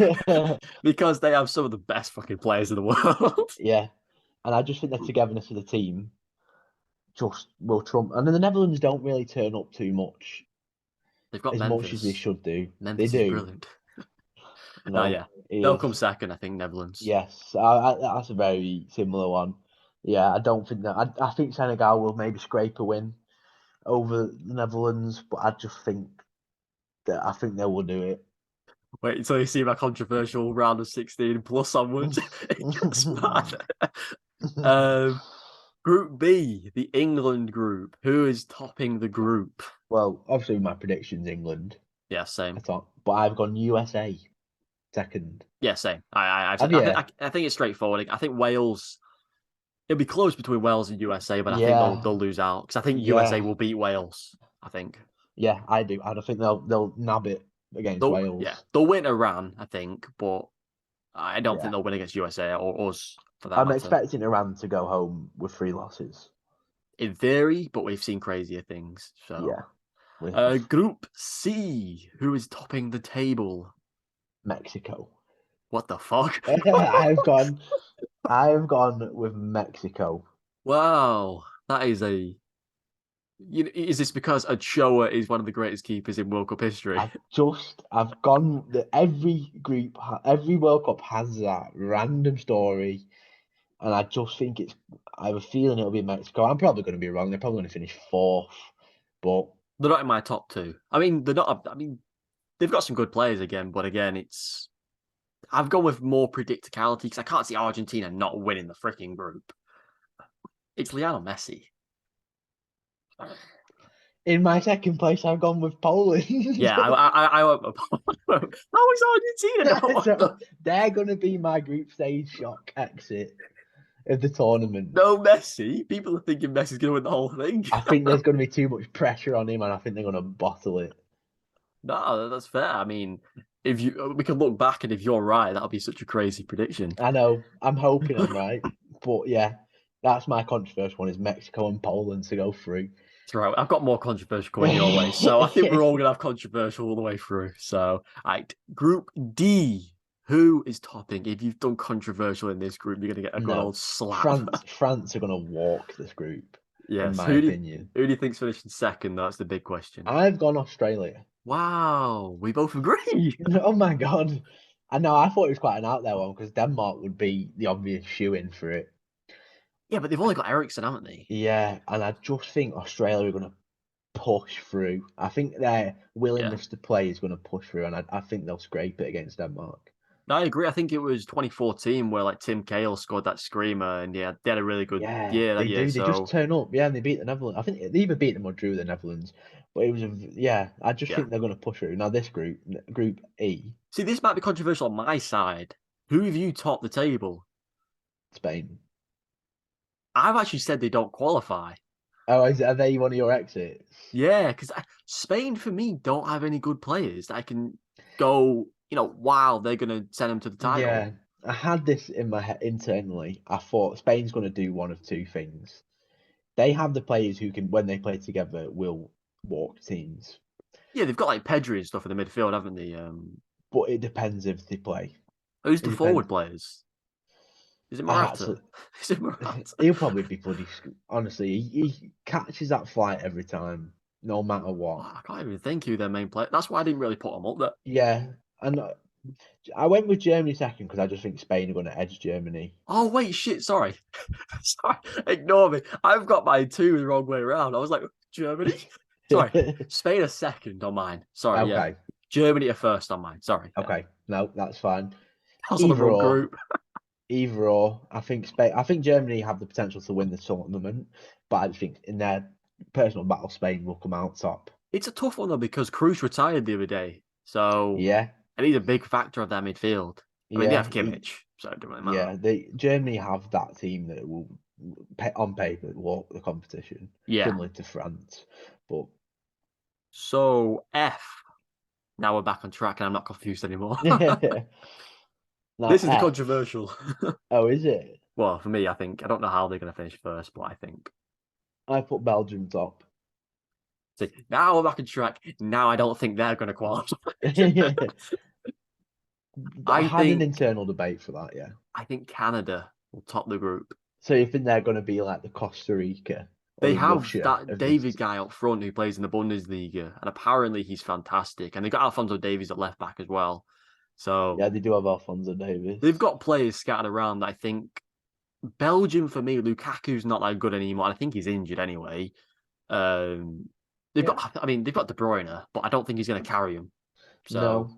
Because they have some of the best fucking players in the world. Yeah, and I just think the togetherness of the team just will trump. And then the Netherlands don't really turn up too much, They've got as much as they Memphis. should do. They Memphis is do. brilliant. No, No, yeah, he they'll come is. second. I think Netherlands. Yes, that's a very similar one. Yeah, I don't think that. I think Senegal will maybe scrape a win over the Netherlands, but I think they will do it. Wait until you see my controversial round of 16 plus onwards. It gets mad. Um, Group B, the England group. Who is topping the group? Well, obviously my prediction's England. Yeah, I same. thought, but I've gone USA second. Yeah, same. Have you? I think it's straightforward. I think Wales. It'll be close between Wales and USA, but I think Yeah, they'll lose out because I think USA yeah, will beat Wales. I think yeah. I do. I think they'll nab it against Wales. they'll win Iran. I think, but I don't think Yeah, they'll win against USA or us for that I'm matter. expecting Iran to go home with 3 losses. In theory, but we've seen crazier things. So, Yeah, we have Group C, who is topping the table? Mexico. What the fuck? I've gone. I've gone with Mexico. Wow, that is a. Is this because Ochoa is one of the greatest keepers in World Cup history? I've gone every group, every World Cup has that random story, and I just think I have a feeling it'll be Mexico. I'm probably going to be wrong. They're probably going to finish fourth, but They're not in my top two. I mean, they're not. I mean, they've got some good players again, but again, it's. I've gone with more predictability because I can't see Argentina not winning the freaking group. It's Lionel Messi. in my second place, I've gone with Poland. Yeah, I went. How is Argentina So not? they're going to be my group stage shock exit of the tournament. No Messi. People are thinking Messi's going to win the whole thing. I think there's going to be too much pressure on him, and I think they're going to bottle it. No, that's fair. I mean, if we can look back, and if you're right, that'll be such a crazy prediction. I know. I'm hoping I'm right, but yeah, that's my controversial one: is Mexico and Poland to go through. That's right. I've got more controversial going your way, so I think we're all gonna have controversial all the way through. So, right, Group D. Who is topping? If you've done controversial in this group, you're gonna get a good No, old slap. France are going to walk this group, in Yes. my opinion. Who do you think's finishing second? That's the big question. I've gone Australia. Wow, we both agree. Oh my God. I know, I thought it was quite an out there one because Denmark would be the obvious shoe-in for it. Yeah, but they've only got Ericsson, haven't they? Yeah, and I just think Australia are going to push through. I think their Yeah. willingness to play is going to push through, and I think they'll scrape it against Denmark. No, I agree. I think it was 2014 where like Tim Cahill scored that screamer, and yeah, they had a really good Yeah, year that they year. do. They just So turn up. Yeah, and they beat the Netherlands. I think they either beat them or drew the Netherlands. But it was yeah. I just yeah. think they're going to push through. Now this group, Group E, See, this might be controversial on my side. Who have you topped the table? Spain. I've actually said they don't qualify. Oh, are they one of your exits? Yeah, because Spain for me don't have any good players that I can go. Wow, they're gonna send them to the title. Yeah, I had this in my head internally. I thought Spain's going to do one of two things. They have the players who can, when they play together, will walk teams. Yeah, they've got like Pedri and stuff in the midfield, haven't they? But it depends if they play. Who's It the forward depends. players? Is it I Morata? actually, Is it Morata? he'll probably be bloody. Honestly, he catches that flight every time, no matter Oh, what. I can't even think who their main player. That's why I didn't really put them up there. Yeah, and I went with Germany second because I just think Spain are going to edge Germany. Oh wait, shit. Sorry, sorry. Ignore me. I've got my two the wrong way around. I was like Germany. Sorry, Spain are second on mine. Sorry, yeah. Okay, Germany are first on mine. Sorry, yeah. okay, no, that's fine. I was on the Either wrong or, group. either or. I think Spain. I think Germany have the potential to win the tournament, but I think in their personal battle, Spain will come out top. It's a tough one though because Cruz retired the other day, so Yeah, and he's a big factor of that midfield. I mean, they have yeah, Kimmich, so it doesn't really matter. yeah. They Germany have that team that will, on paper, walk the competition, Yeah. similar to France. But So F. Now we're back on track, and I'm not confused anymore. now This is the F. controversial. Oh, is it? Well, for me, I think I don't know how they're going to finish first, but I think. I put Belgium top. See, now we're back on track. Now I don't think they're going to qualify. I I had an think internal debate for that, yeah. I think Canada will top the group. So you think they're going to be like the Costa Rica or They the have Russia that of this? David guy up front who plays in the Bundesliga, and apparently he's fantastic. And they've got Alfonso Davies at left back as well. So Yeah, they do have Alfonso Davis. they've got players scattered around that I think Belgium for me, Lukaku's not that good anymore. I think he's injured anyway. Um, Yeah, they've got De Bruyne, but I don't think he's going to carry him. So no.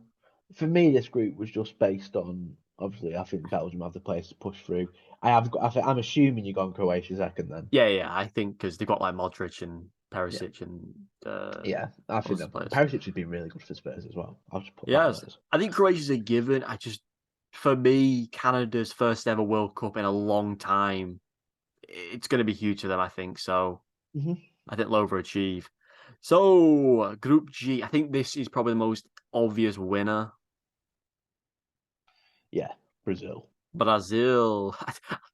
For me, this group was just based on, obviously, I think Belgium have the players to push through. I'm assuming you're going Croatia second then. yeah, I think because they've got like Modric and Yeah, Perisic and yeah. I think those that players. Perisic has been really good for Spurs as well. I'll just put that Yes, on us. I think Croatia's a given. For me, Canada's first ever World Cup in a long time. It's going to be huge for them, I think. So Hmm. I think they'll overachieve. So Group G, I think this is probably the most obvious winner. Yeah, Brazil. Brazil.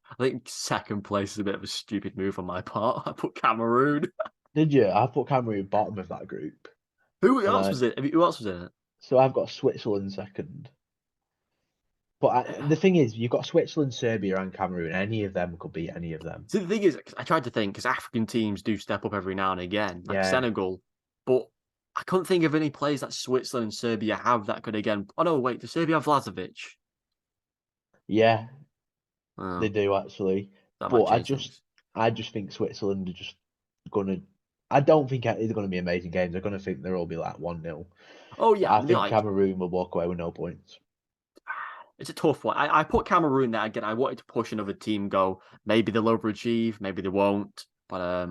I think second place is a bit of a stupid move on my part. I put Cameroon. Did you? I put Cameroon bottom of that group, Who and else was it? Who else was in it? so I've got Switzerland second. But the thing is, you've got Switzerland, Serbia, and Cameroon. Any of them could beat any of them. So the thing is, I tried to think because African teams do step up every now and again, like Yeah, Senegal, but I couldn't think of any players that Switzerland and Serbia have that could again. Oh no, wait, does Serbia have Vlazovic? yeah, they Oh, do actually. that But might change things. I just think Switzerland are just gonna. I don't think they're going to be amazing games. They're going to think they'll all be like 1-0. Oh yeah, I I mean, think like Cameroon will walk away with no points. it's a tough one. I put Cameroon there again. I wanted to push another team. Go maybe they'll overachieve, maybe they won't. But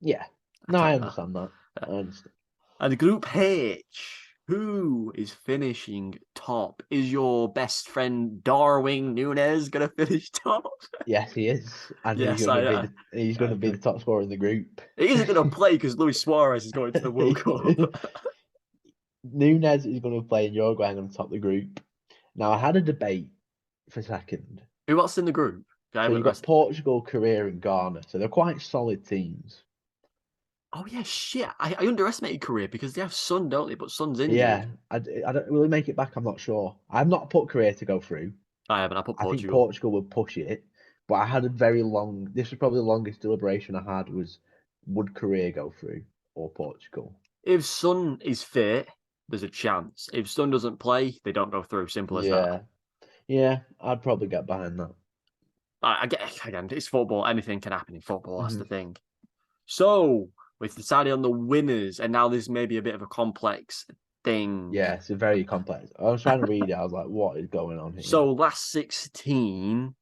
Yeah, I no, I don't know. understand that. I understand. And Group H, who is finishing top? Is your best friend Darwin Nunes gonna finish top? Yes, he is, and Yes, he's I going to be agree. the top scorer in the group. He isn't gonna play because Luis Suarez is going to the World Cup. Nunes is going to play in Uruguay and going to top the group. Now, I had a debate for second. Who else in the group? I So haven't you've got rest. Portugal, Korea, and Ghana. So they're quite solid teams. Oh yeah, shit. I underestimated Korea because they have Sun, don't they? But Sun's injured. Yeah, I don't really make it back. I'm not sure. I've not put Korea to go through. I haven't. I put I think Portugal. Portugal would push it, but I had a very long. This was probably the longest deliberation I had. Was would Korea go through or Portugal? If Sun is fit, there's a chance. If Sun doesn't play, they don't go through. Simple as that. Yeah, yeah, I'd probably get behind that. I get again. It's football. Anything can happen in football. That's Hmm. the thing. So We've decided on the winners, and now this may be a bit of a complex thing. Yeah, it's a very complex. I was trying to read it. I was like, what is going on here? So last 16,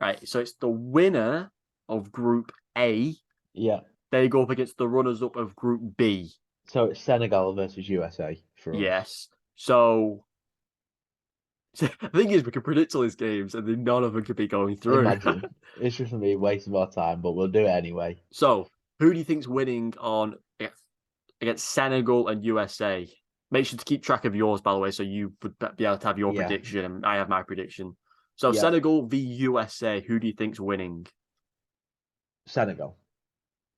right? So it's the winner of Group A. Yeah. They go up against the runners-up of Group B. So it's Senegal versus USA for us. Yes. So the thing is, we can predict all these games, and then none of them could be going through. Imagine. It's just going to be a waste of our time, but we'll do it anyway. So, who do you think's winning on against Senegal and USA? Make sure to keep track of yours, by the way, so you would be able to have your Yeah. prediction, and I have my prediction. So, Yeah. Senegal v USA, who do you think's winning? Senegal.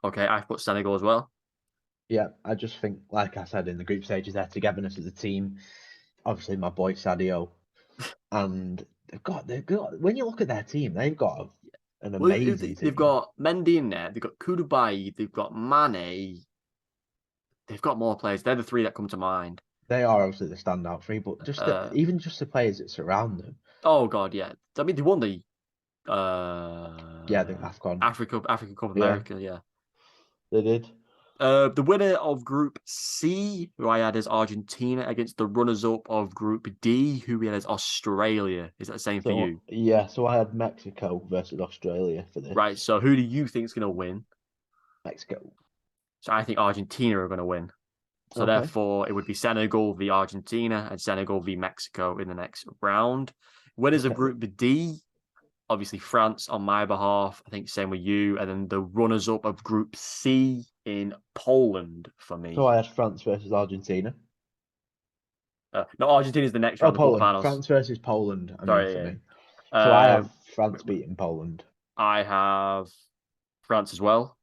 Okay, I've put Senegal as well. Yeah, I just think, like I said in the group stages, their togetherness as a team. Obviously, my boy Sadio, and they've got. When you look at their team, they've got an Well, amazing they've team. got Mendy in there, they've got Koulibaly, they've got Mane, they've got more players. They're the three that come to mind. They are obviously the standout three, but just even just the players that surround them. Oh God, yeah. I mean, they won the Yeah, the AFCON. Africa Cup of Yeah. America, yeah. They did. The winner of Group C, who I had as Argentina, against the runners-up of Group D, who we had as Australia. Is that the same for you? Yeah, so I had Mexico versus Australia for this. Right, so who do you think is going to win? Mexico. So I think Argentina are going to win. So Okay. therefore, it would be Senegal v Argentina and Senegal v Mexico in the next round. Winners of Group D, obviously France on my behalf. I think same with you. And then the runners-up of Group C in Poland for me. So I had France versus Argentina. No, Argentina is the next round of the Poland. quarterfinals. France versus Poland. For me. So I have France beating Poland. I have France as well.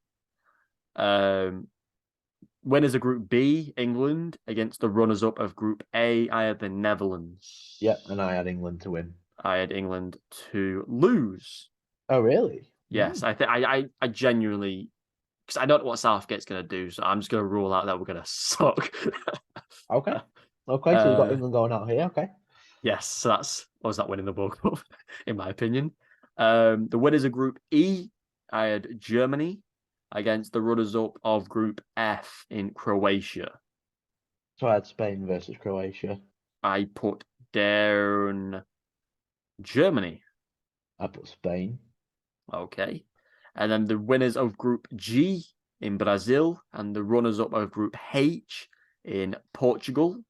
Winners of Group B, England, against the runners-up of Group A. I had the Netherlands. Yep, and I had England to win. I had England to lose. Oh, really? Yes, I think I genuinely, because I don't know what Southgate's going to do, so I'm just going to rule out that we're going to suck. Okay. Okay, so you've got England going out here. Okay. Yes, so that's was that winning the World Cup, in my opinion. The winners of Group E, I had Germany against the runners-up of Group F in Croatia. So I had Spain versus Croatia. I put down Germany. I put Spain. Okay. And then the winners of Group G in Brazil and the runners-up of Group H in Portugal.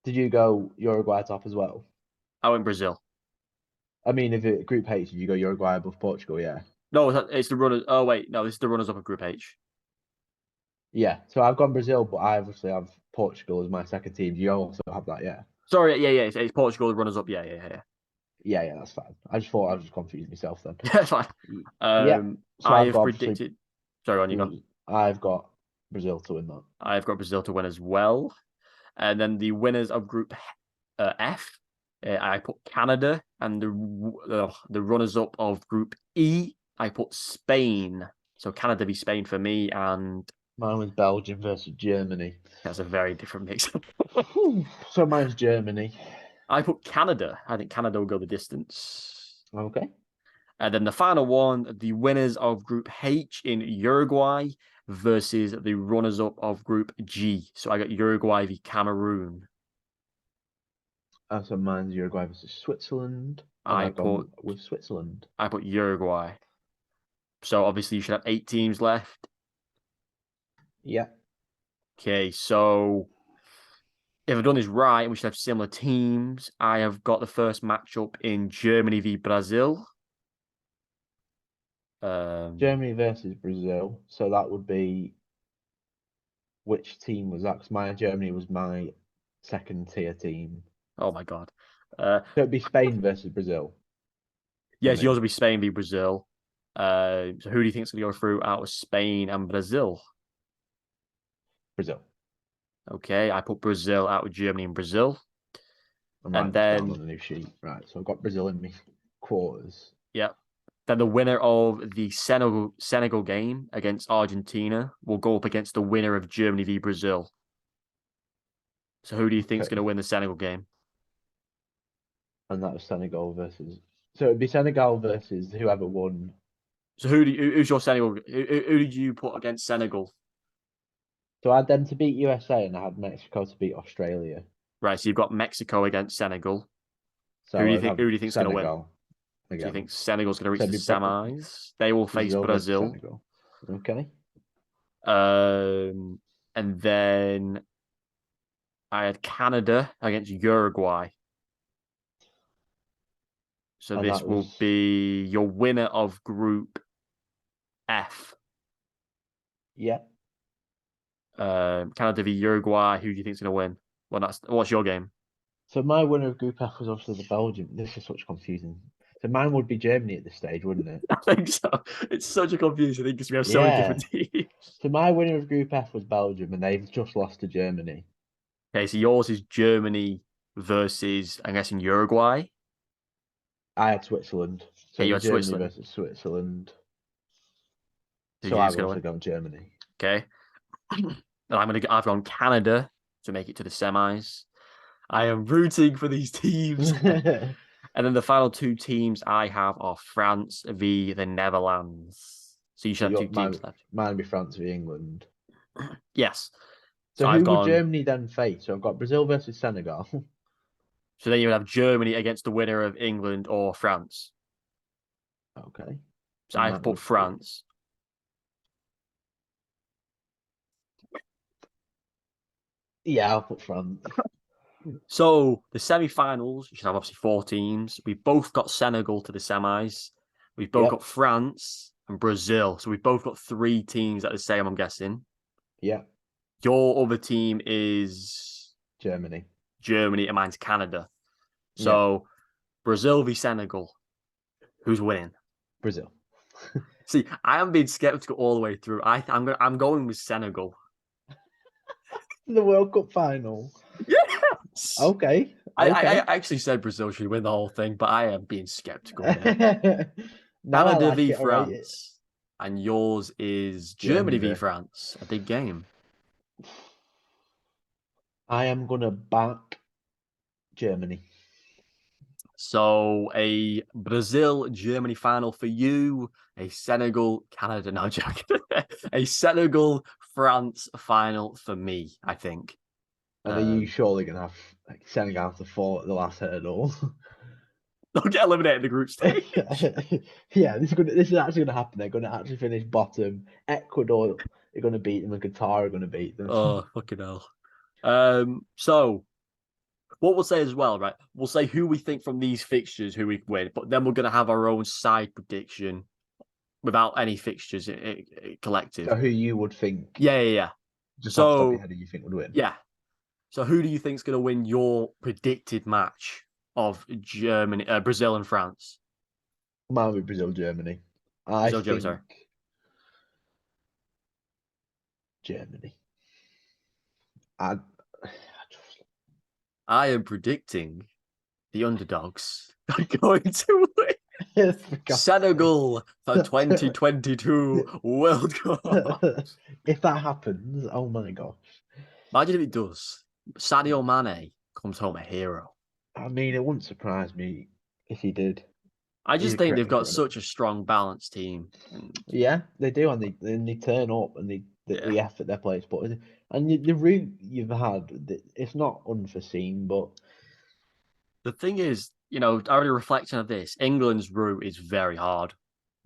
Did you go Uruguay top as well? I went Brazil. I mean, if it Group H, did you go Uruguay above Portugal? Yeah. No, it's the runners. Oh wait, no, this is the runners-up of Group H. Yeah, so I've gone Brazil, but I obviously have Portugal as my second team. Do you also have that? Yeah. Sorry, yeah, it's Portugal, the runners-up. Yeah. Yeah, that's fine. I just thought I was just confusing myself then. Yeah, that's fine. Yeah. So I have predicted. Sorry, on you go. I've got Brazil to win that. I've got Brazil to win as well. And then the winners of Group F, I put Canada, and the runners-up of Group E, I put Spain. So Canada v Spain for me, and mine was Belgium versus Germany. That's a very different mix. So mine's Germany. I put Canada. I think Canada will go the distance. Okay. And then the final one, the winners of Group H in Uruguay versus the runners-up of Group G. So I got Uruguay v Cameroon. So mine's Uruguay versus Switzerland. I put with Switzerland. I put Uruguay. So obviously you should have 8 teams left. Yeah. Okay, so if I've done this right, we should have similar teams. I have got the first matchup in Germany v Brazil. Germany versus Brazil. So that would be, which team was that? Because my Germany was my second tier team. Oh my God. So it'd be Spain versus Brazil. Yes, yours will be Spain v Brazil. So who do you think is going to go through out of Spain and Brazil? Brazil. Okay, I put Brazil out with Germany and Brazil. And then on the new sheet. Right, so I've got Brazil in my quarters. Yeah. Then the winner of the Senegal game against Argentina will go up against the winner of Germany v Brazil. So who do you think is going to win the Senegal game? And that was Senegal versus... So it'd be Senegal versus whoever won So who's your Senegal? Who did you put against Senegal? So I had them to beat USA and I had Mexico to beat Australia. Right, so you've got Mexico against Senegal. So I would have Who do you think's going to win? Senegal Do you again. think Senegal's going to reach So the it'd be semis? They will face Brazil versus Brazil. Senegal. Okay. And then I had Canada against Uruguay. So And this that will was, be your winner of Group F. yeah. Canada v Uruguay. Who do you think's going to win? Well, what's your game? So my winner of Group F was obviously the Belgium. This is such confusing. So mine would be Germany at this stage, wouldn't it? I think so. It's such a confusing thing because we have so many Yeah. different teams. So my winner of Group F was Belgium, and they've just lost to Germany. Okay, so yours is Germany versus, I'm guessing, Uruguay. I had Switzerland, so Yeah, it'd you be had Germany Switzerland. versus Switzerland. Who do So you I think's would going to also win? go with Germany. Okay. And I've gone Canada to make it to the semis. I am rooting for these teams. And then the final two teams I have are France v the Netherlands. So you So should have two your teams left. mine would be France v England. Yes. So So I've who would gone. Germany then face? So I've got Brazil versus Senegal. So then you would have Germany against the winner of England or France. Okay. So And I've that put would be, France. yeah, I'll put France. So the semi-finals, you should have obviously four teams. We've both got Senegal to the semis. We've both got Yep. France and Brazil. So we've both got three teams at the same, I'm guessing. Yep. Your other team is Germany. Germany and mine's Canada. Yeah. So Brazil v Senegal. Who's winning? Brazil. See, I am being skeptical all the way through. I'm going with Senegal. The World Cup final. Yes. Okay. I Okay. actually said Brazil should win the whole thing, but I am being skeptical here. No, I Canada like v it. I rate it. France, and yours is Germany Germany v versus. France. A big game. I am gonna back Germany. So a Brazil Germany final for you, a Senegal Canada. No, I'm joking. A Senegal France final for me. I think. And are you surely gonna have like, Senegal to fall at the last hurdle? They'll get eliminated in the group stage. Yeah, this is actually gonna happen. They're gonna actually finish bottom. Ecuador are gonna beat them, and Qatar are gonna beat them. Oh, fucking hell. So what we'll say as well, right? We'll say who we think from these fixtures, who we win, but then we're going to have our own side prediction without any fixtures collective. So who you would think, Yeah. just off the top of your So, head, who you think would win? yeah. So who do you think is going to win your predicted match of Germany, Brazil and France? Mine would be Brazil, Germany. I Brazil, Germany, think sorry. Germany. I I am predicting the underdogs are going to win. for God's Senegal for sake. 2022 World Cup. If that happens, oh my gosh. Imagine if it does. Sadio Mane comes home a hero. I mean, it wouldn't surprise me if he did. I He's just a think they've correct got incredible. such a strong, balanced team. And Yeah, they do, and they turn up and yeah, the effort they play, but and the route you've had, it's not unforeseen, but the thing is, already reflecting on this, England's route is very hard,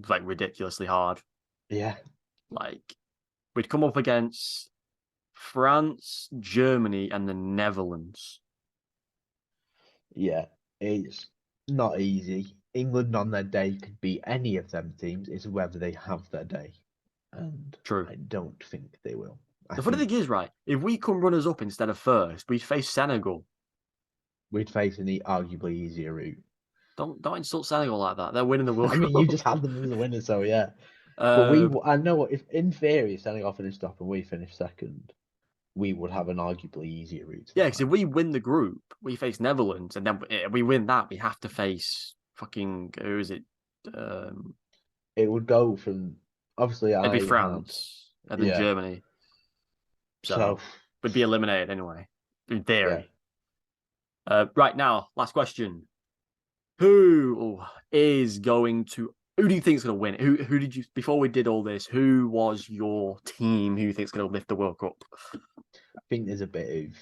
like ridiculously hard. yeah, Like we'd come up against France, Germany, and the Netherlands. yeah, it's not easy. England on their day could beat any of them teams. It's whether they have their day, and True. I don't think they will. I The funny think thing is, right, if we come runners up instead of first, we'd face Senegal. we'd face an arguably easier route. Don't insult Senegal like that. They're winning the World I mean, you Cup. just had them as a winner, so yeah. But Uh, I know what if in theory Senegal finished top and we finished second, we would have an arguably easier route to the Yeah, because if final. we win the group, we face Netherlands, and then we win that, we have to face fucking who is it? It would go from obviously It'd be I had France and then yeah. Germany. So So we'd be eliminated anyway, in yeah, theory. Right now, last question: Who is going to Who do you think is going to win it? Who did you, before we did all this, who was your team? Who you think is going to lift the World Cup? I think there's a bit of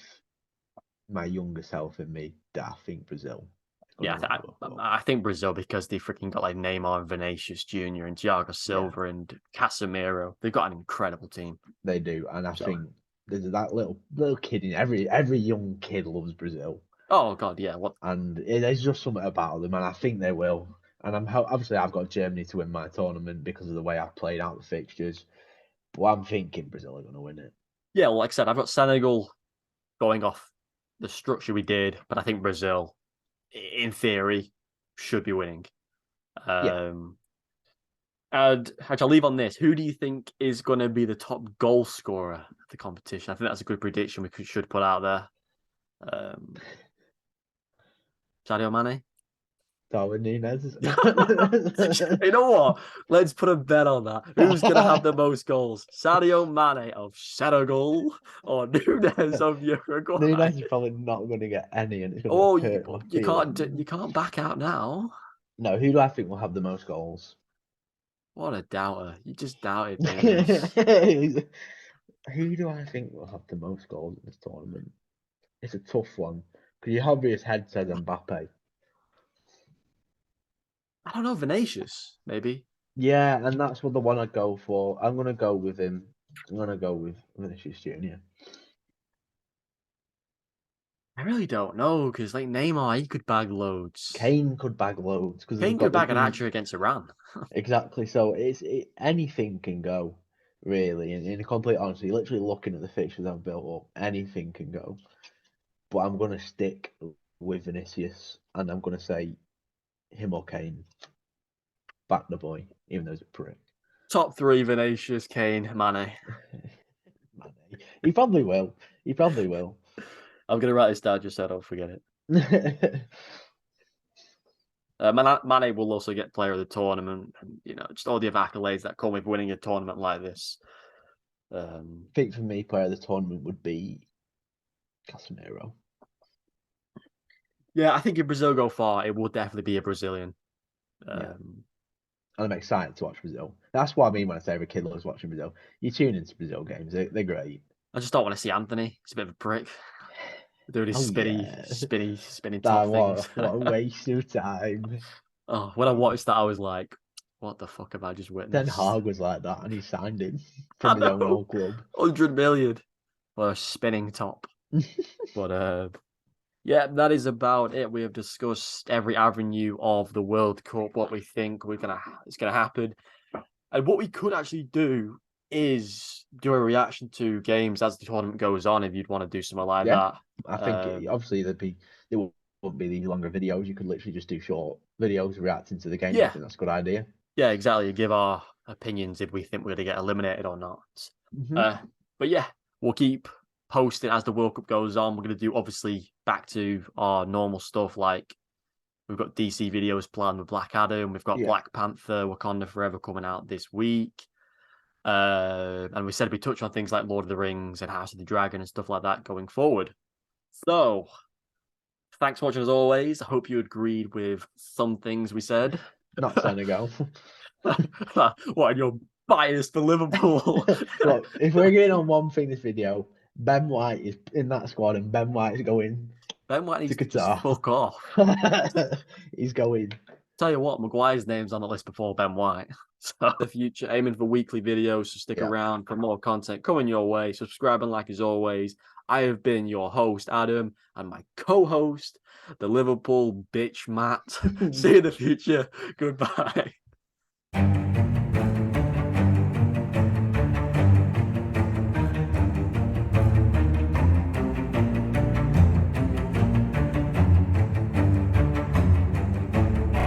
my younger self in me that I think Brazil is going Yeah, to win the World Cup. I think Brazil, because they freaking got like Neymar and Vinicius Jr. and Thiago Silva and Casemiro. They've got an incredible team. They do, and I think there's that little kid in every young kid loves Brazil. Oh God, yeah. What? And there's just something about them, and I think they will. And obviously I've got Germany to win my tournament because of the way I've played out the fixtures. But I'm thinking Brazil are going to win it. Yeah, well, like I said, I've got Senegal going off the structure we did, but I think Brazil, in theory, should be winning. And actually, I'll leave on this. Who do you think is going to be the top goal scorer of the competition? I think that's a good prediction we should put out there. Sadio Mane? Darwin Nunez. You know what? Let's put a bet on that. Who's going to have the most goals? Sadio Mane of Senegal or Nunez of Uruguay? Nunez is probably not going to get any, and it's going to hurt my you can't back out now. No, who do I think will have the most goals? What a doubter! You just doubted Nunez. Who do I think will have the most goals in this tournament? It's a tough one because your obvious head says Mbappe. I don't know, Vinicius, maybe. Yeah, and that's what the one I'd go for. I'm gonna go with him. I'm gonna go with Vinicius Jr. I really don't know because, like Neymar, he could bag loads. Kane could bag loads because Kane could bag an hat trick against Iran. Exactly. So anything can go, really. In complete honesty, literally looking at the fixtures I've built up, anything can go. But I'm gonna stick with Vinicius, and I'm gonna say him or Kane. Back the boy, even though he's a prick. Top three: Vinicius, Kane, Mane. Mane. He probably will. He probably will. I'm gonna write this down just so I don't forget it. Mane will also get player of the tournament, and just all the other accolades that come with winning a tournament like this. I think for me, player of the tournament would be Casemiro. Yeah, I think if Brazil go far, it will definitely be a Brazilian. And I'm excited to watch Brazil. That's what I mean when I say every kid loves watching Brazil. You tune into Brazil games; they're great. I just don't want to see Anthony. He's a bit of a prick. Doing his spinning top things. What a waste of time. Oh, when I watched that, I was like, what the fuck have I just witnessed? Ten Hag was like that, and he signed him from his own old club. 100 million for a spinning top. But yeah, that is about it. We have discussed every avenue of the World Cup, what we think is gonna happen, and what we could actually do is do a reaction to games as the tournament goes on. If you'd want to do something like that, I think obviously there won't be these longer videos. You could literally just do short videos reacting to the game. I think that's a good idea. Yeah, exactly. Give our opinions if we think we're going to get eliminated or not. But yeah, we'll keep posting as the World Cup goes on. We're going to do obviously back to our normal stuff, like we've got DC videos planned with Black Adam. We've got Black Panther, Wakanda Forever coming out this week. And we said we touch on things like Lord of the Rings and House of the Dragon and stuff like that going forward. So, thanks for watching as always. I hope you agreed with some things we said. Not Senegal. What, you're biased for Liverpool? Look, if we're getting on one thing this video, Ben White is in that squad and Ben White is going Ben White needs to just fuck off. He's going. Tell you what, Maguire's name's on the list before Ben White. So the future, aiming for weekly videos, so stick around for more content coming your way. Subscribe and like as always. I have been your host, Adam, and my co-host, the Liverpool bitch, Matt. See you in the future. Goodbye.